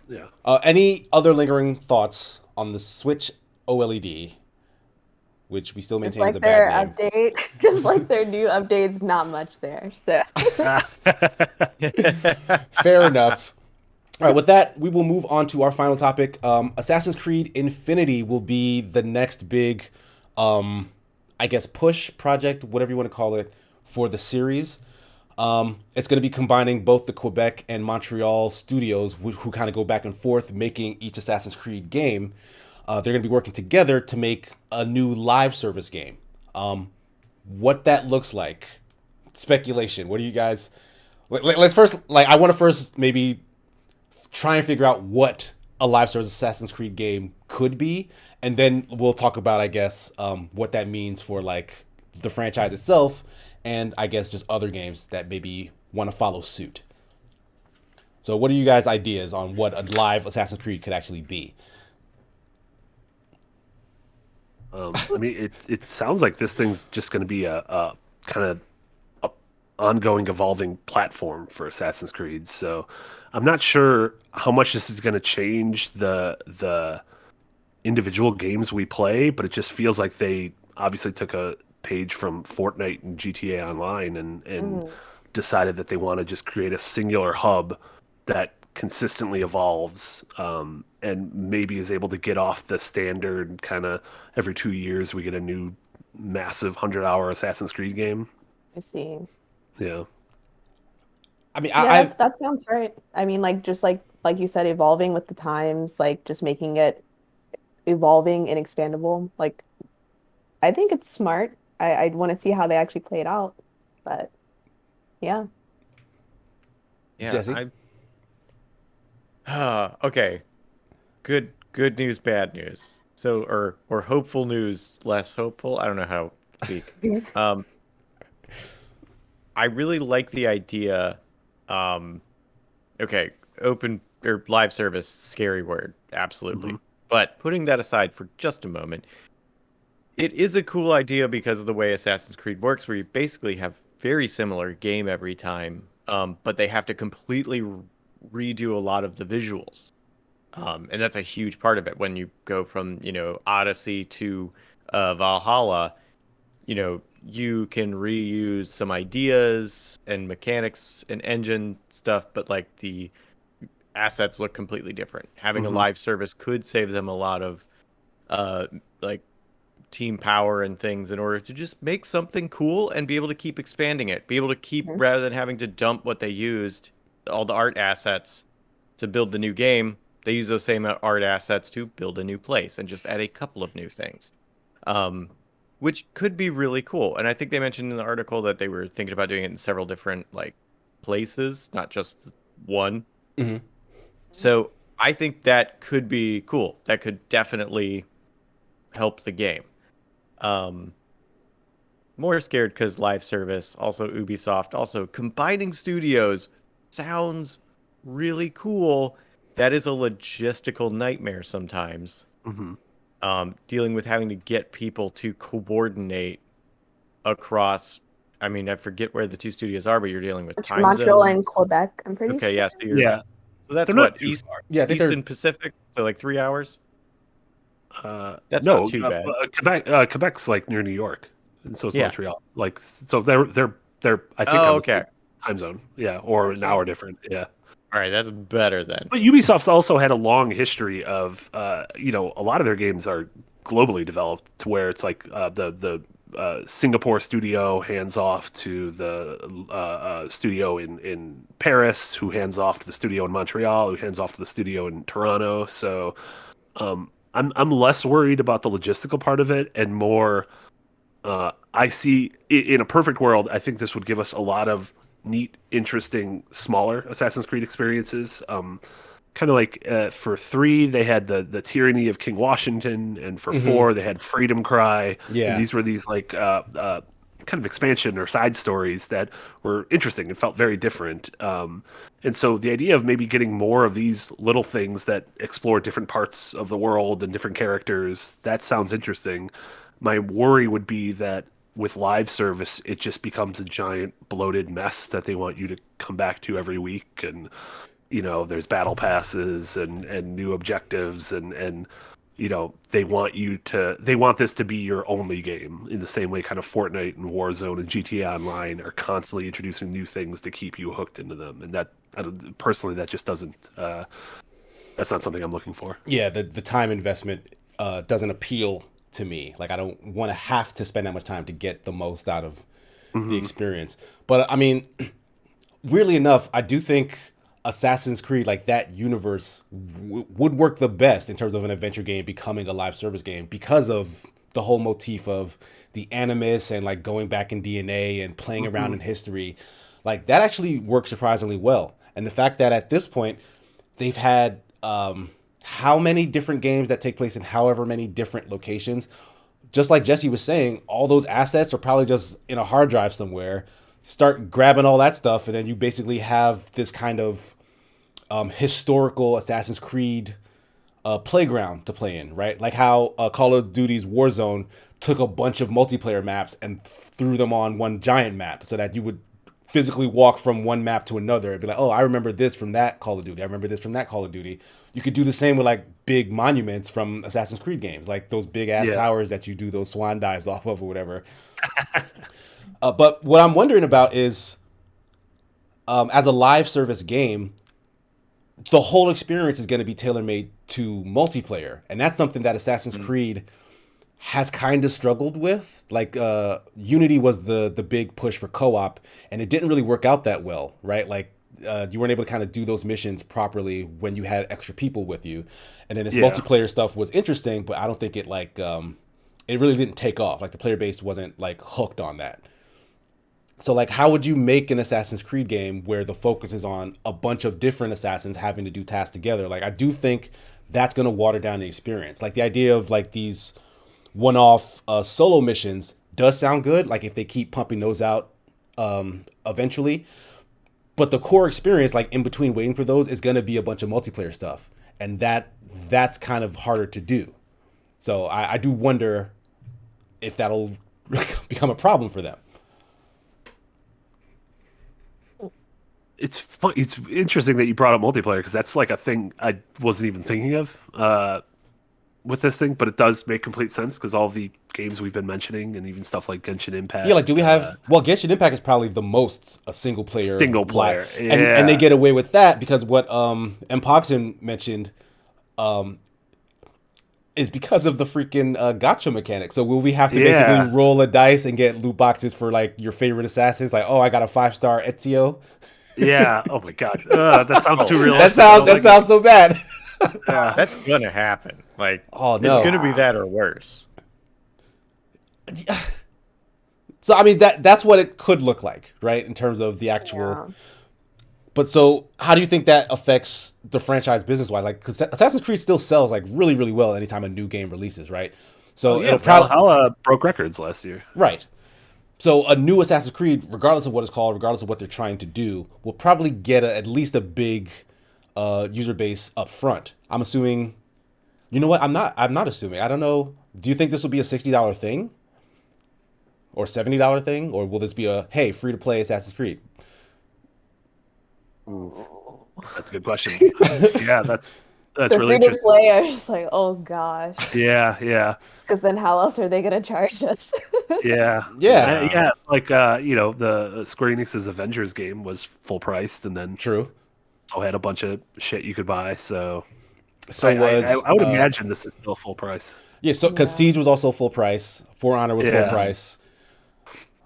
C: Yeah.
A: Any other lingering thoughts on the Switch OLED, which we still
D: Just
A: maintain is
D: like
A: a
D: their
A: bad name?
D: update, just like their new updates, not much there. So
A: Fair enough. All right, with that, we will move on to our final topic. Assassin's Creed Infinity will be the next big, I guess, push project, whatever you want to call it, for the series. It's going to be combining both the Quebec and Montreal studios who kind of go back and forth making each Assassin's Creed game. They're going to be working together to make a new live service game. What that looks like, speculation. What do you guys... Let's first, like, I want to first maybe try and figure out what a live service Assassin's Creed game could be, and then we'll talk about, I guess, what that means for like the franchise itself, and I guess just other games that maybe want to follow suit. So, what are you guys' ideas on what a live Assassin's Creed could actually be?
C: I mean, it sounds like this thing's just going to be a kind of a ongoing, evolving platform for Assassin's Creed. So I'm not sure how much this is going to change the individual games we play, but it just feels like they obviously took a page from Fortnite and GTA Online and
D: Mhm.
C: decided that they want to just create a singular hub that consistently evolves, and maybe is able to get off the standard kind of every 2 years we get a new massive 100-hour Assassin's Creed game.
D: I see.
C: Yeah.
A: I mean,
D: Yeah,
A: I
D: that sounds right. I mean, like just like you said, evolving with the times, like just making it evolving and expandable. Like I think it's smart. I'd want to see how they actually play it out. But yeah.
B: Yeah,
A: Jesse.
B: okay. Good news, bad news. So or hopeful news, less hopeful. I don't know how to speak. Um, I really like the idea. Um, okay, open or live service, scary word, absolutely.
C: Hmm.
B: But putting that aside for just a moment, it is a cool idea because of the way Assassin's Creed works, where you basically have very similar game every time, but they have to completely redo a lot of the visuals. And that's a huge part of it. When you go from, Odyssey to Valhalla, you can reuse some ideas and mechanics and engine stuff, but like the assets look completely different. Having a
C: Hmm.
B: live service could save them a lot of like team power and things in order to just make something cool and be able to keep expanding it. Be able to keep,
D: Mhm.
B: rather than having to dump what they used, all the art assets to build the new game, they use those same art assets to build a new place and just add a couple of new things. Um, which could be really cool. And I think they mentioned in the article that they were thinking about doing it in several different like places, not just one.
A: Mhm.
B: So I think that could be cool. That could definitely help the game. Um, More scared because live service, also Ubisoft, also combining studios sounds really cool. That is a logistical nightmare sometimes.
C: Hmm.
B: Dealing with having to get people to coordinate across. I mean, I forget where the two studios are, but you're dealing with time
D: Montreal
B: zones.
D: and Quebec, I'm pretty
B: Okay,
D: sure.
B: yeah,
C: Yeah,
B: so that's
C: they're not
B: what
C: too far.
A: Yeah, I think
B: East
A: they're.
B: and Pacific, so like 3 hours. That's not
C: No,
B: too bad.
C: Quebec's like near New York, and so is
B: Yeah.
C: Montreal. Like, so they're I think
B: Oh,
C: on the
B: okay.
C: same time zone. Yeah, or an hour different. Yeah.
B: All right, that's better then.
C: But Ubisoft's also had a long history of, a lot of their games are globally developed to where it's like the Singapore studio hands off to the studio in Paris, who hands off to the studio in Montreal, who hands off to the studio in Toronto. So I'm less worried about the logistical part of it and more. I see in a perfect world, I think this would give us a lot of neat, interesting, smaller Assassin's Creed experiences. Kind of like for 3, they had the tyranny of King Washington, and for
A: Mhm.
C: 4, they had Freedom Cry, and
A: Yeah.
C: these were these like kind of expansion or side stories that were interesting and felt very different. And so the idea of maybe getting more of these little things that explore different parts of the world and different characters, that sounds interesting. My worry would be that with live service, it just becomes a giant bloated mess that they want you to come back to every week. And, there's battle passes and new objectives and they want this to be your only game in the same way kind of Fortnite and Warzone and GTA Online are constantly introducing new things to keep you hooked into them. And that, personally, that just doesn't, that's not something I'm looking for.
A: Yeah, the time investment doesn't appeal to me. Like I don't want to have to spend that much time to get the most out of the
C: Hmm.
A: experience. But I mean, weirdly enough, I do think Assassin's Creed, like that universe, would work the best in terms of an adventure game becoming a live service game because of the whole motif of the animus and like going back in DNA and playing around
C: Hmm.
A: in history. Like that actually works surprisingly well. And the fact that at this point they've had how many different games that take place in however many different locations. Just like Jesse was saying, all those assets are probably just in a hard drive somewhere. Start grabbing all that stuff, and then you basically have this kind of historical Assassin's Creed playground to play in, right? Like how Call of Duty's Warzone took a bunch of multiplayer maps and threw them on one giant map so that you would physically walk from one map to another and be like, oh, I remember this from that Call of Duty. I remember this from that Call of Duty. You could do the same with like big monuments from Assassin's Creed games, like those big ass towers that you do those swan dives off of or whatever. But what I'm wondering about is, as a live service game, the whole experience is going to be tailor-made to multiplayer. And that's something that Assassin's Creed has kind of struggled with. Like, Unity was the big push for co-op, and it didn't really work out that well, right? Like, you weren't able to kind of do those missions properly when you had extra people with you. And then this multiplayer stuff was interesting, but I don't think it, like, it really didn't take off. Like, the player base wasn't, like, hooked on that. So, like, how would you make an Assassin's Creed game where the focus is on a bunch of different assassins having to do tasks together? Like, I do think that's going to water down the experience. Like, the idea of, like, these one-off solo missions does sound good, like, if they keep pumping those out eventually. But the core experience, like, in between waiting for those, is going to be a bunch of multiplayer stuff. And that's kind of harder to do. So, I do wonder if that'll become a problem for them.
C: It's fun. It's interesting that you brought up multiplayer because that's like a thing I wasn't even thinking of with this thing, but it does make complete sense because all the games we've been mentioning and even stuff like Genshin Impact.
A: Yeah, like do we have? Well, Genshin Impact is probably the most a single player.
C: Yeah.
A: And they get away with that because what Mpoxin mentioned is because of the freaking gacha mechanic. So will we have to basically roll a dice and get loot boxes for like your favorite assassins? Like, oh, I got a 5-star Ezio.
C: Yeah. Oh my god. That sounds too realistic.
A: That sounds so bad.
B: That's gonna happen. Like,
A: oh no,
B: it's gonna be that or worse.
A: So I mean that's what it could look like, right? In terms of the actual. Yeah. But so how do you think that affects the franchise business wise? Like, because Assassin's Creed still sells like really, really well anytime a new game releases, right? So it'll probably
C: Valhalla broke records last year,
A: right? So a new Assassin's Creed, regardless of what it's called, regardless of what they're trying to do, will probably get at least a big user base up front. I'm assuming. You know what? I'm not assuming. I don't know. Do you think this will be a $60 thing, or $70 thing, or will this be a free to play Assassin's Creed?
C: Ooh, that's a good question. Yeah, that's
D: so
C: really
D: free to
C: interesting.
D: play, I was just like, oh gosh.
C: Yeah.
D: Because then how else are they going to charge us?
C: Yeah. Like the Square Enix's Avengers game was full priced, and then
A: true.
C: So had a bunch of shit you could buy. So
A: I
C: would imagine this is still full price.
A: Yeah. So because Siege was also full price, For Honor was full price.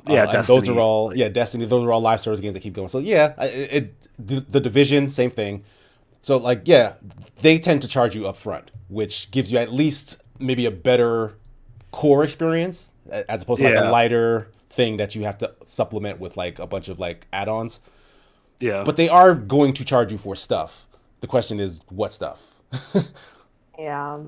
C: Yeah, Destiny.
A: Those are all Destiny. Those are all live service games that keep going. So the Division, same thing. So like they tend to charge you up front, which gives you at least maybe a better core experience as opposed to like a lighter thing that you have to supplement with like a bunch of like add-ons.
C: Yeah.
A: But they are going to charge you for stuff. The question is what stuff?
D: Yeah.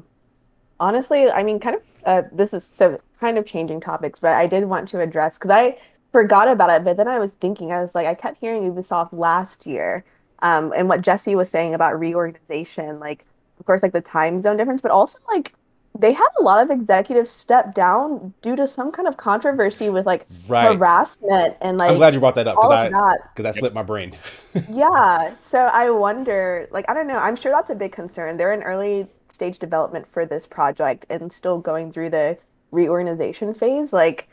D: Honestly, I mean, kind of, this is so kind of changing topics, but I did want to address, because I forgot about it, but then I was thinking, I was like, I kept hearing Ubisoft last year, and what Jesse was saying about reorganization, like, of course, like the time zone difference, but also like they had a lot of executives step down due to some kind of controversy with like harassment and like.
A: I'm glad you brought that up because that slipped my brain.
D: Yeah, so I wonder, like, I don't know, I'm sure that's a big concern. They're in early stage development for this project and still going through the reorganization phase. Like,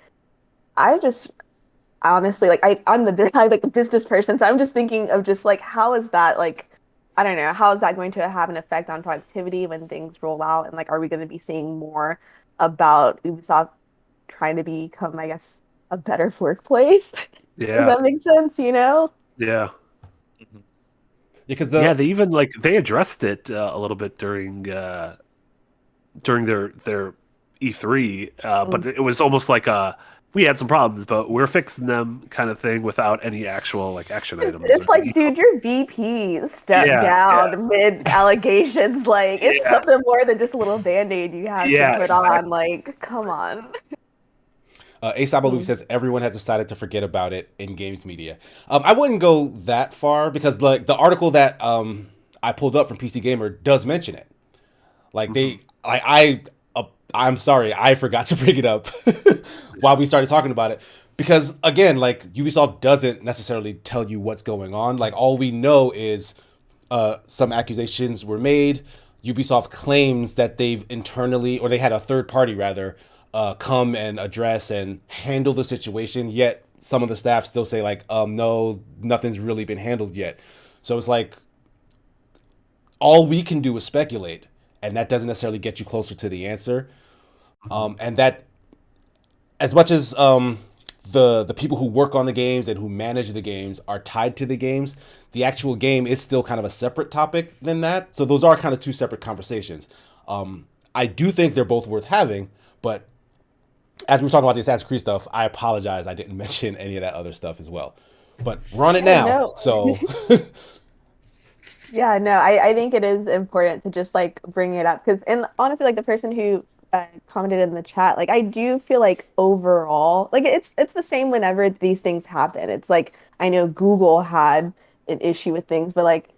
D: I just honestly, like, I'm like a business person, so I'm just thinking of just like, how is that, like, I don't know, how is that going to have an effect on productivity when things roll out? And like, are we going to be seeing more about Ubisoft trying to become, I guess, a better workplace?
C: Yeah.
D: Does that make sense, you know?
C: Yeah.
A: Because
C: they even like they addressed it a little bit during their E3, but it was almost like we had some problems, but we're fixing them, kind of thing, without any actual like action items.
D: It's
C: or,
D: like, dude, your VP stepped
C: Yeah,
D: down mid allegations. Like, it's
C: Yeah.
D: something more than just a little band-aid you have to put
C: exactly.
D: on. Like, come on.
A: Aesop Movie says everyone has decided to forget about it in games media. I wouldn't go that far because like the article that I pulled up from PC Gamer does mention it. Like I'm sorry, I forgot to bring it up while we started talking about it because again, like Ubisoft doesn't necessarily tell you what's going on. Like all we know is some accusations were made. Ubisoft claims that they've internally, or they had a third party rather, come and address and handle the situation. Yet some of the staff still say like, no, nothing's really been handled yet. So it's like all we can do is speculate, and that doesn't necessarily get you closer to the answer. And that, as much as the people who work on the games and who manage the games are tied to the games, the actual game is still kind of a separate topic than that. So those are kind of two separate conversations. I do think they're both worth having, but as we were talking about the Assassin's Creed stuff, I apologize I didn't mention any of that other stuff as well. But we're on it now,
D: No.
A: so
D: Yeah, no, I think it is important to just like bring it up because, and honestly, like the person who commented in the chat, like I do feel like overall, like it's the same whenever these things happen. It's like I know Google had an issue with things, but like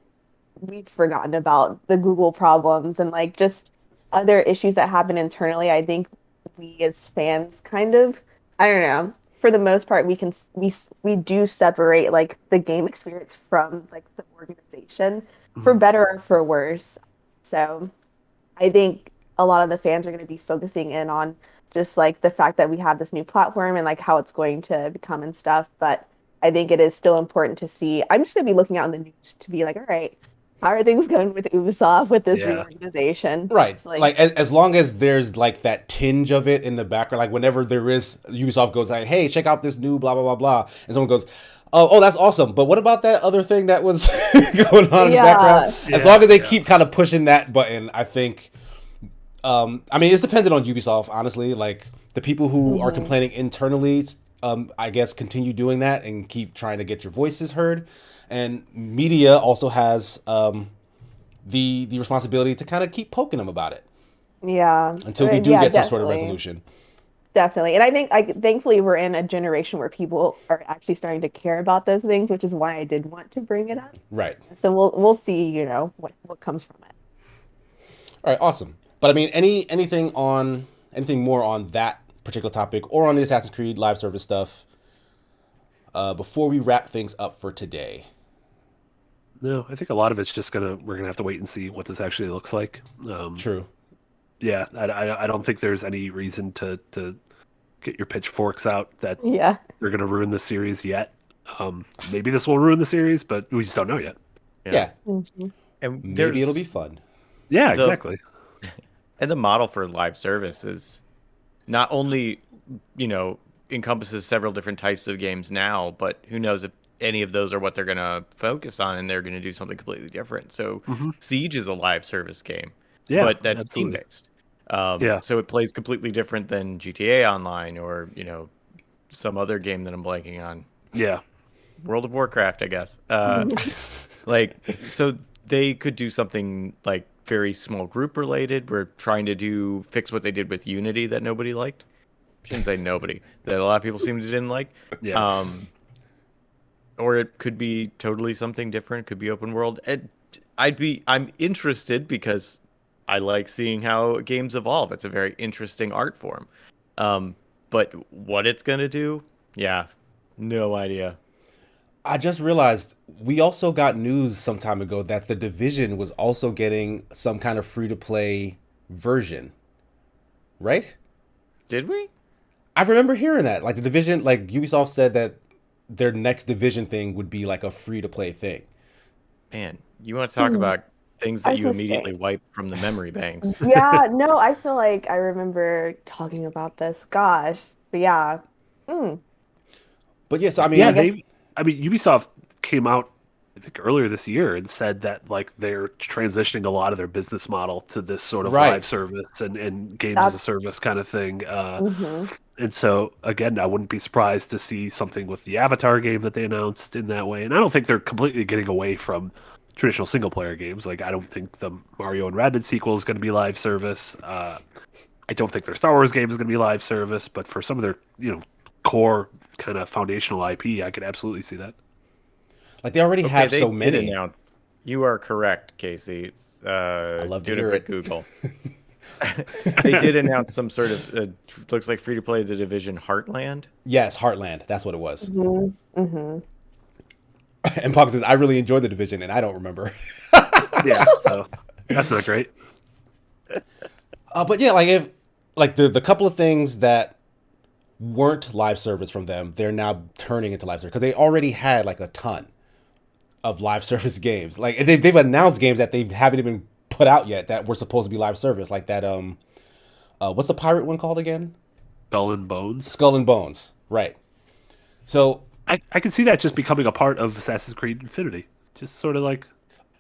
D: we've forgotten about the Google problems and like just other issues that happen internally. I think we as fans kind of, I don't know, for the most part, we can we do separate like the game experience from like the organization for better or for worse. So I think a lot of the fans are going to be focusing in on just like the fact that we have this new platform and like how it's going to become and stuff. But I think it is still important to see. I'm just going to be looking out in the news to be like, all right, how are things going with Ubisoft with this
C: Yeah.
D: reorganization?
A: right.
D: It's
A: Like as long as there's like that tinge of it in the background, like whenever there is, Ubisoft goes like, "Hey, check out this new blah blah blah blah," and someone goes, "Oh, that's awesome." But what about that other thing that was going on in the
D: Yeah.
A: background? As
C: Yeah,
A: long as they
C: yeah.
A: keep kind of pushing that button, I think. I mean, it's dependent on Ubisoft, honestly. Like the people who are complaining internally, I guess, continue doing that and keep trying to get your voices heard. And media also has the responsibility to kind of keep poking them about it
D: Yeah.
A: until we do
D: Yeah,
A: get some sort of
D: definitely.
A: resolution.
D: Definitely. And I think thankfully we're in a generation where people are actually starting to care about those things, which is why I did want to bring it up.
A: Right.
D: So we'll see, you know, what comes from it.
A: All right. Awesome. But I mean, anything more on that particular topic or on the Assassin's Creed live service stuff before we wrap things up for today?
C: No, I think a lot of it's just we're gonna have to wait and see what this actually looks like.
A: True.
C: Yeah, I don't think there's any reason to get your pitchforks out that
D: Yeah.
C: they're gonna ruin the series yet. Maybe this will ruin the series, but we just don't know yet.
A: Yeah.
D: Mhm.
B: And
A: Maybe it'll be fun.
C: Yeah,
B: The-
C: exactly.
B: And the model for live service is not only, encompasses several different types of games now, but who knows if any of those are what they're going to focus on and they're going to do something completely different. So Siege is a live service game,
C: Yeah,
B: but that's
C: absolutely.
B: team-based.
C: Yeah.
B: So it plays completely different than GTA Online or, some other game that I'm blanking on.
C: Yeah.
B: World of Warcraft, I guess. So they could do something like very small group related. We're trying to fix what they did with Unity that nobody liked. Shouldn't say nobody, that a lot of people seemed to didn't like.
C: Yeah.
B: Or it could be totally something different. Could be open world. I'm interested because I like seeing how games evolve. It's a very interesting art form. But what it's gonna do, yeah, no idea.
A: I just realized we also got news some time ago that The Division was also getting some kind of free-to-play version. Right?
B: Did we?
A: I remember hearing that. Like The Division, like Ubisoft said that their next Division thing would be like a free-to-play thing.
B: Man, you want to talk about things
D: I
B: that
D: was
B: you
D: gonna
B: immediately
D: say.
B: wipe from the memory banks.
D: Yeah, no, I feel like I remember talking about this. Gosh. But yeah. Mm.
A: But yes, I mean,
C: Yeah,
D: guess-
C: Ubisoft came out, I think, earlier this year and said that like they're transitioning a lot of their business model to this sort of
A: Right.
C: live service and games as a
D: That's-
C: service kind of thing.
D: Mhm.
C: And so, again, I wouldn't be surprised to see something with the Avatar game that they announced in that way. And I don't think they're completely getting away from traditional single player games. Like, I don't think the Mario and Rabbids sequel is going to be live service. I don't think their Star Wars game is going to be live service. But for some of their, core kind of foundational IP, I could absolutely see that.
A: Like, they already have
B: they
A: so
B: did
A: many.
B: announce. You are correct, Casey. It's,
A: I love to
B: due
A: hear
B: to
A: it.
B: Google. They did announce some sort of looks like free to play The Division Heartland.
A: Yes, Heartland. That's what it was.
D: Mm-hmm.
A: And Pop says, I really enjoyed the Division, and I don't remember.
C: Yeah, so that's not great.
A: But yeah, like if like the couple of things that weren't live service from them, they're now turning into live service because they already had like a ton of live service games. Like and they've announced games that they haven't even put out yet that were supposed to be live service, like that what's the pirate one called again?
C: Skull and Bones.
A: Skull and Bones, right? So
C: I can see that just becoming a part of Assassin's Creed Infinity. Just sort of like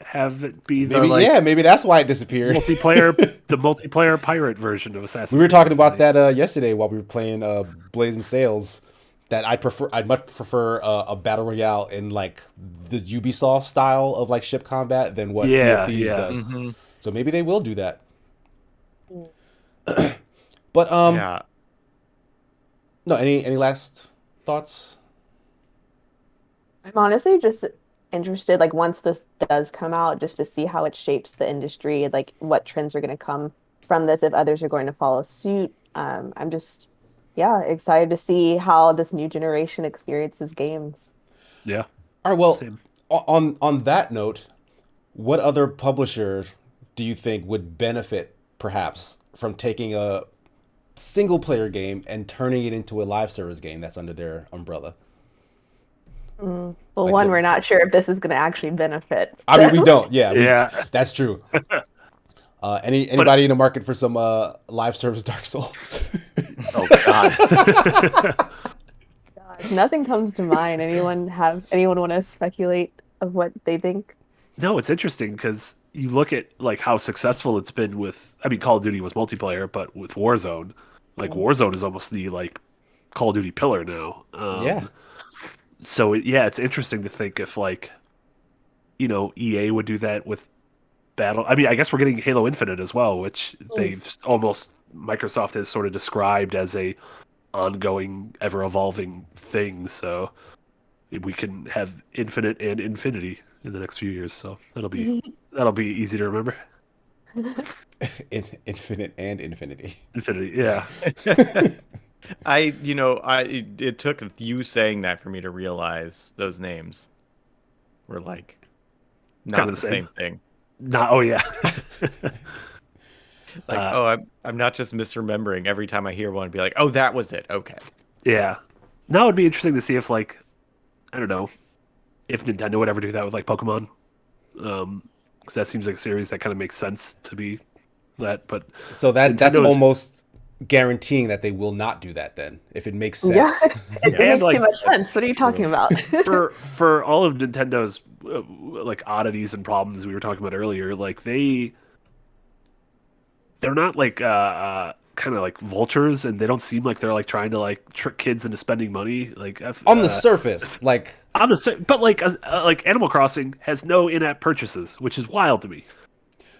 C: have it be the
A: maybe that's why it disappeared.
C: the multiplayer pirate version of Assassin's Creed.
A: We were talking about that yesterday while we were playing Blazing Sails. That I'd much prefer a battle royale in like the Ubisoft style of like ship combat than what Sea of Thieves does.
B: Mm-hmm.
A: So maybe they will do that. But
B: Yeah.
A: no, any last thoughts?
D: I'm honestly just interested, like once this does come out, just to see how it shapes the industry, like what trends are going to come from this, if others are going to follow suit. I'm just, yeah, excited to see how this new generation experiences games.
C: Yeah.
A: All right. Well,
C: Same.
A: on that note, what other publisher do you think would benefit perhaps from taking a single player game and turning it into a live service game that's under their umbrella?
D: Well,
A: Like
D: one,
A: so-
D: we're not sure if this is going to actually benefit.
A: I mean, we don't. Yeah,
C: Yeah.
A: that's true. Anybody in the market for some live service Dark Souls?
C: Oh God.
D: God, nothing comes to mind. Anyone want to speculate of what they think?
C: No, it's interesting because you look at like how successful it's been with. I mean, Call of Duty was multiplayer, but with Warzone, like Warzone is almost the like Call of Duty pillar now.
A: Yeah.
C: So it's interesting to think if like, EA would do that with Battle. I mean, I guess we're getting Halo Infinite as well, which Microsoft has sort of described as a ongoing, ever evolving thing. So we can have Infinite and Infinity in the next few years. So that'll be easy to remember.
A: Infinite and Infinity.
C: Infinity, yeah.
B: It took you saying that for me to realize those names were like not
C: kinda
B: the same thing.
C: Oh yeah.
B: I'm not just misremembering every time I hear one and be like, oh, that was it. Okay.
C: Yeah. Now it'd be interesting to see if like, I don't know, if Nintendo would ever do that with like Pokemon. Because that seems like a series that kind of makes sense to be that. But
A: So that's
C: Nintendo's-
A: almost guaranteeing that they will not do that then, if it makes sense.
D: Yeah, it
C: And,
D: makes
C: like-
D: too much sense. What are you talking about?
C: for all of Nintendo's like oddities and problems we were talking about earlier, like they're not like kind of like vultures, and they don't seem like they're like trying to like trick kids into spending money. Like
A: On the surface, like
C: but like Animal Crossing has no in-app purchases, which is wild to me.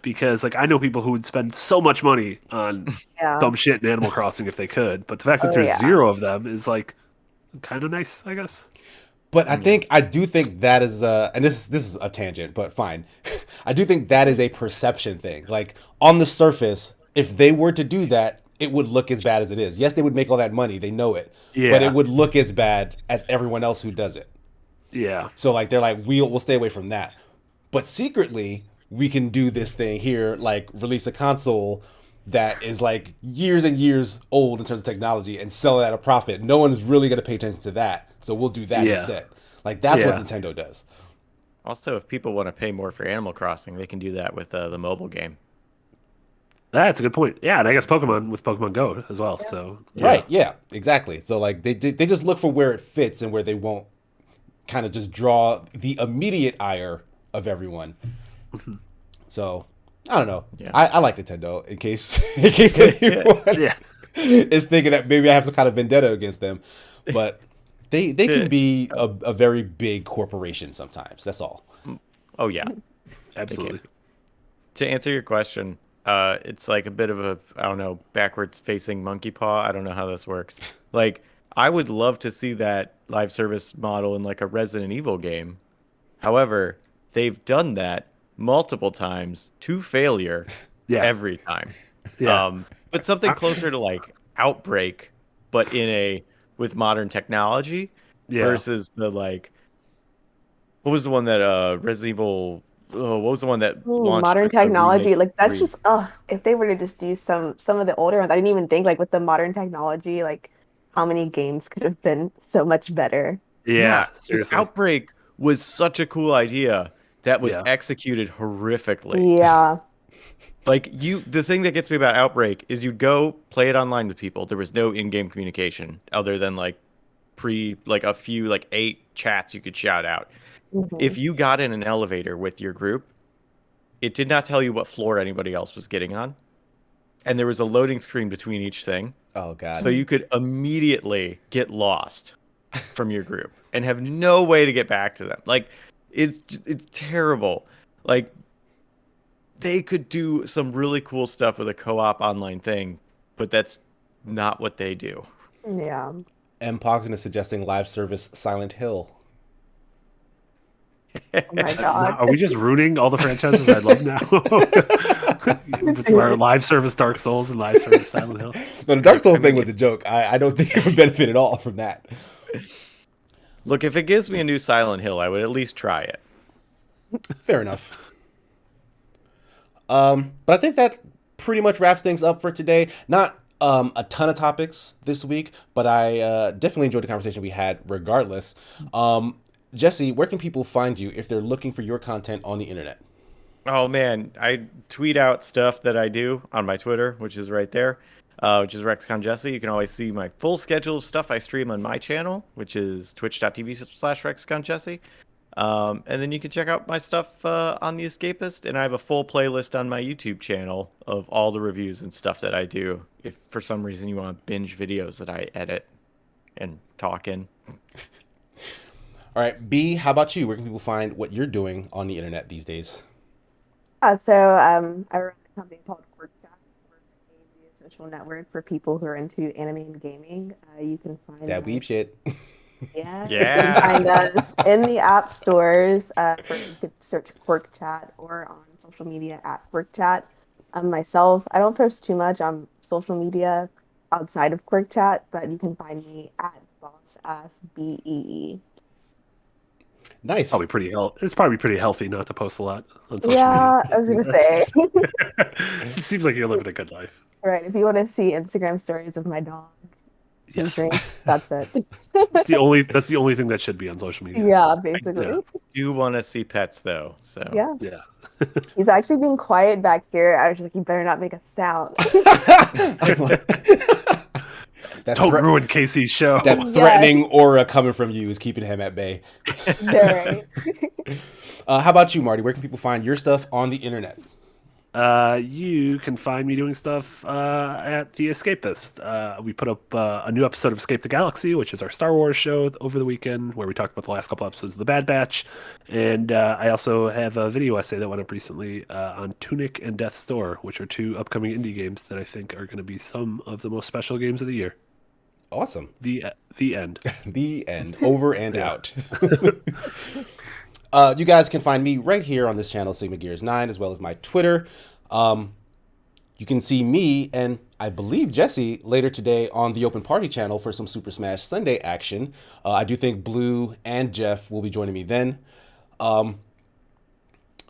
C: Because like I know people who would spend so much money on
D: Yeah.
C: dumb shit in Animal Crossing if they could, but the fact that
D: Oh,
C: there's
D: yeah.
C: zero of them is like kind of nice, I guess.
A: But I do think that is and this is a tangent, but fine. I do think that is a perception thing. Like on the surface, if they were to do that, it would look as bad as it is. Yes, they would make all that money, they know it.
C: Yeah.
A: But it would look as bad as everyone else who does it.
C: Yeah.
A: So like they're like we'll stay away from that. But secretly, we can do this thing here, like release a console that is like years and years old in terms of technology and sell it at a profit. No one's really going to pay attention to that. So we'll do that
C: Yeah.
A: instead. Like that's what
C: Yeah.
A: Nintendo does.
B: Also, if people want to pay more for Animal Crossing, they can do that with the mobile game.
C: That's a good point. Yeah, and I guess Pokemon with Pokemon Go as well. So yeah.
A: Right. Yeah, exactly. So like they just look for where it fits and where they won't kind of just draw the immediate ire of everyone. So I don't know.
B: Yeah.
A: I like Nintendo in case anyone.
C: Yeah.
A: is thinking that maybe I have some kind of vendetta against them, but they can be a very big corporation sometimes. That's all.
B: Oh yeah,
C: Absolutely.
B: to answer your question, it's like a bit of a, I don't know, backwards facing monkey paw. I don't know how this works. Like, I would love to see that live service model in like a Resident Evil game. However, they've done that multiple times to failure
C: Yeah.
B: every time.
C: Yeah.
B: But something closer to like Outbreak, but with modern technology
C: Yeah.
B: versus the like, what was the one that Resident Evil? Oh, what was the one that
D: Ooh,
B: launched
D: modern
B: with the
D: technology,
B: remake
D: like that's
B: 3?
D: just if they were to just do some of the older ones, I didn't even think like with the modern technology, like how many games could have been so much better.
B: Yeah,
C: Yeah.
B: because
C: Seriously.
B: Outbreak was such a cool idea that was
C: Yeah.
B: executed horrifically.
D: Yeah.
B: Like the thing that gets me about Outbreak is you'd go play it online with people. There was no in-game communication other than like like a few like 8 chats you could shout out.
D: Mhm.
B: If you got in an elevator with your group, it did not tell you what floor anybody else was getting on, and there was a loading screen between each thing.
A: Oh God.
B: So you could immediately get lost from your group and have no way to get back to them. Like it's terrible. Like they could do some really cool stuff with a co-op online thing, but that's not what they do.
D: Yeah.
A: M. Pogson is suggesting live service Silent Hill.
D: Oh my God.
C: Are we just ruining all the franchises I love now? With our live service Dark Souls and live service Silent Hill.
A: No, the Dark Souls thing was a joke. I don't think it would benefit at all from that.
B: Look, if it gives me a new Silent Hill, I would at least try it.
A: Fair enough. But I think that pretty much wraps things up for today. Not a ton of topics this week, but I definitely enjoyed the conversation we had regardless. Jesse, where can people find you if they're looking for your content on the internet?
B: Oh man, I tweet out stuff that I do on my Twitter, which is right there, which is RexCon Jesse. You can always see my full schedule of stuff I stream on my channel, which is twitch.tv/RexCon Jesse. And then you can check out my stuff on The Escapist, and I have a full playlist on my YouTube channel of all the reviews and stuff that I do. If for some reason you want to binge videos that I edit and talk in.
A: All right, B, how about you? Where can people find what you're doing on the internet these days?
D: So I run a company called QuirkChat. We're a video social network for people who are into anime and gaming. You can find
A: That weeb
D: us.
A: shit.
D: Yeah, you
B: Yeah.
D: can find us in the app stores. You could search QuirkChat or on social media at QuirkChat. Myself, I don't post too much on social media outside of QuirkChat, but you can find me at BossAssBEE.
A: Nice.
C: It's probably pretty healthy not to post a lot on social
D: Yeah,
C: media.
D: I was gonna say.
C: It seems like you're living a good life.
D: Right, if you want to see Instagram stories of my dog, some
C: Yes.
D: drinks, that's it.
C: That's the only thing that should be on social media.
D: Yeah, basically.
C: Yeah.
B: Do want to see pets though, so
D: Yeah.
C: Yeah.
D: He's actually being quiet back here. I was like, you better not make a sound.
A: That
C: Don't ruin Casey's show.
A: That threatening aura coming from you is keeping him at bay.
D: Right.
A: How about you, Marty? Where can people find your stuff on the internet?
C: You can find me doing stuff at The Escapist. We put up a new episode of Escape the Galaxy, which is our Star Wars show over the weekend, where we talked about the last couple episodes of The Bad Batch. And I also have a video essay that went up recently on Tunic and Death's Door, which are 2 upcoming indie games that I think are going to be some of the most special games of the year.
A: Awesome.
C: The end.
A: The end. Over and out. You guys can find me right here on this channel, Sigma Gears 9, as well as my Twitter. You can see me and I believe Jesse later today on the Open Party channel for some Super Smash Sunday action. I do think Blue and Jeff will be joining me then. Other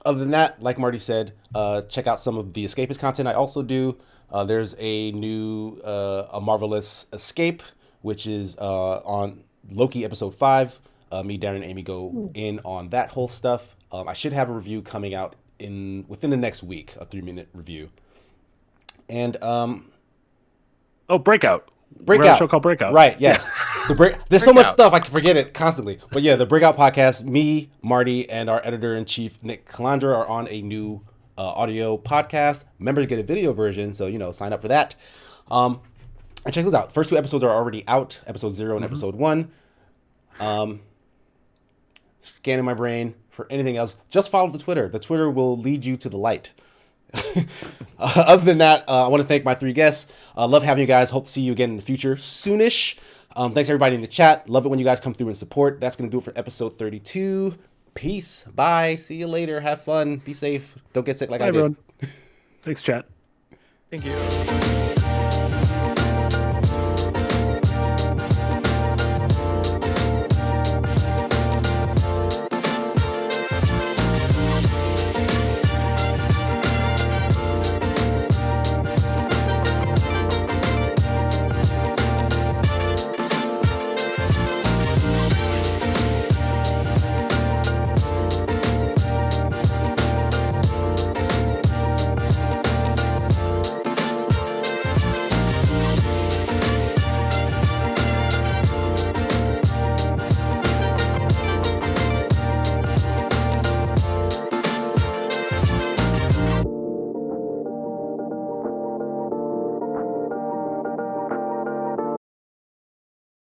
A: than that, like Marty said, check out some of the Escapist content I also do. There's a new A Marvelous Escape, which is on Loki episode 5. Me, Darren, and Amy go in on that whole stuff. I should have a review coming out within the next week, a 3-minute review. And
C: Breakout.
A: Breakout.
C: We're on a show called Breakout.
A: Right, yes. There's so much
B: Breakout.
A: stuff I can forget it constantly. But yeah, the Breakout podcast, me, Marty, and our editor-in-chief, Nick Calandra, are on a new audio podcast. Remember to get a video version, so, sign up for that. And check those out. First 2 episodes are already out, episode 0 and episode 1. Scanning my brain for anything else. Just follow the Twitter. The Twitter will lead you to the light. Other than that, I want to thank my 3 guests. Love having you guys. Hope to see you again in the future soonish. Thanks everybody in the chat. Love it when you guys come through and support. That's going to do it for episode 32. Peace. Bye. See you later. Have fun. Be safe. Don't get sick like
C: Bye,
A: I did.
C: everyone. Thanks, chat.
B: Thank you.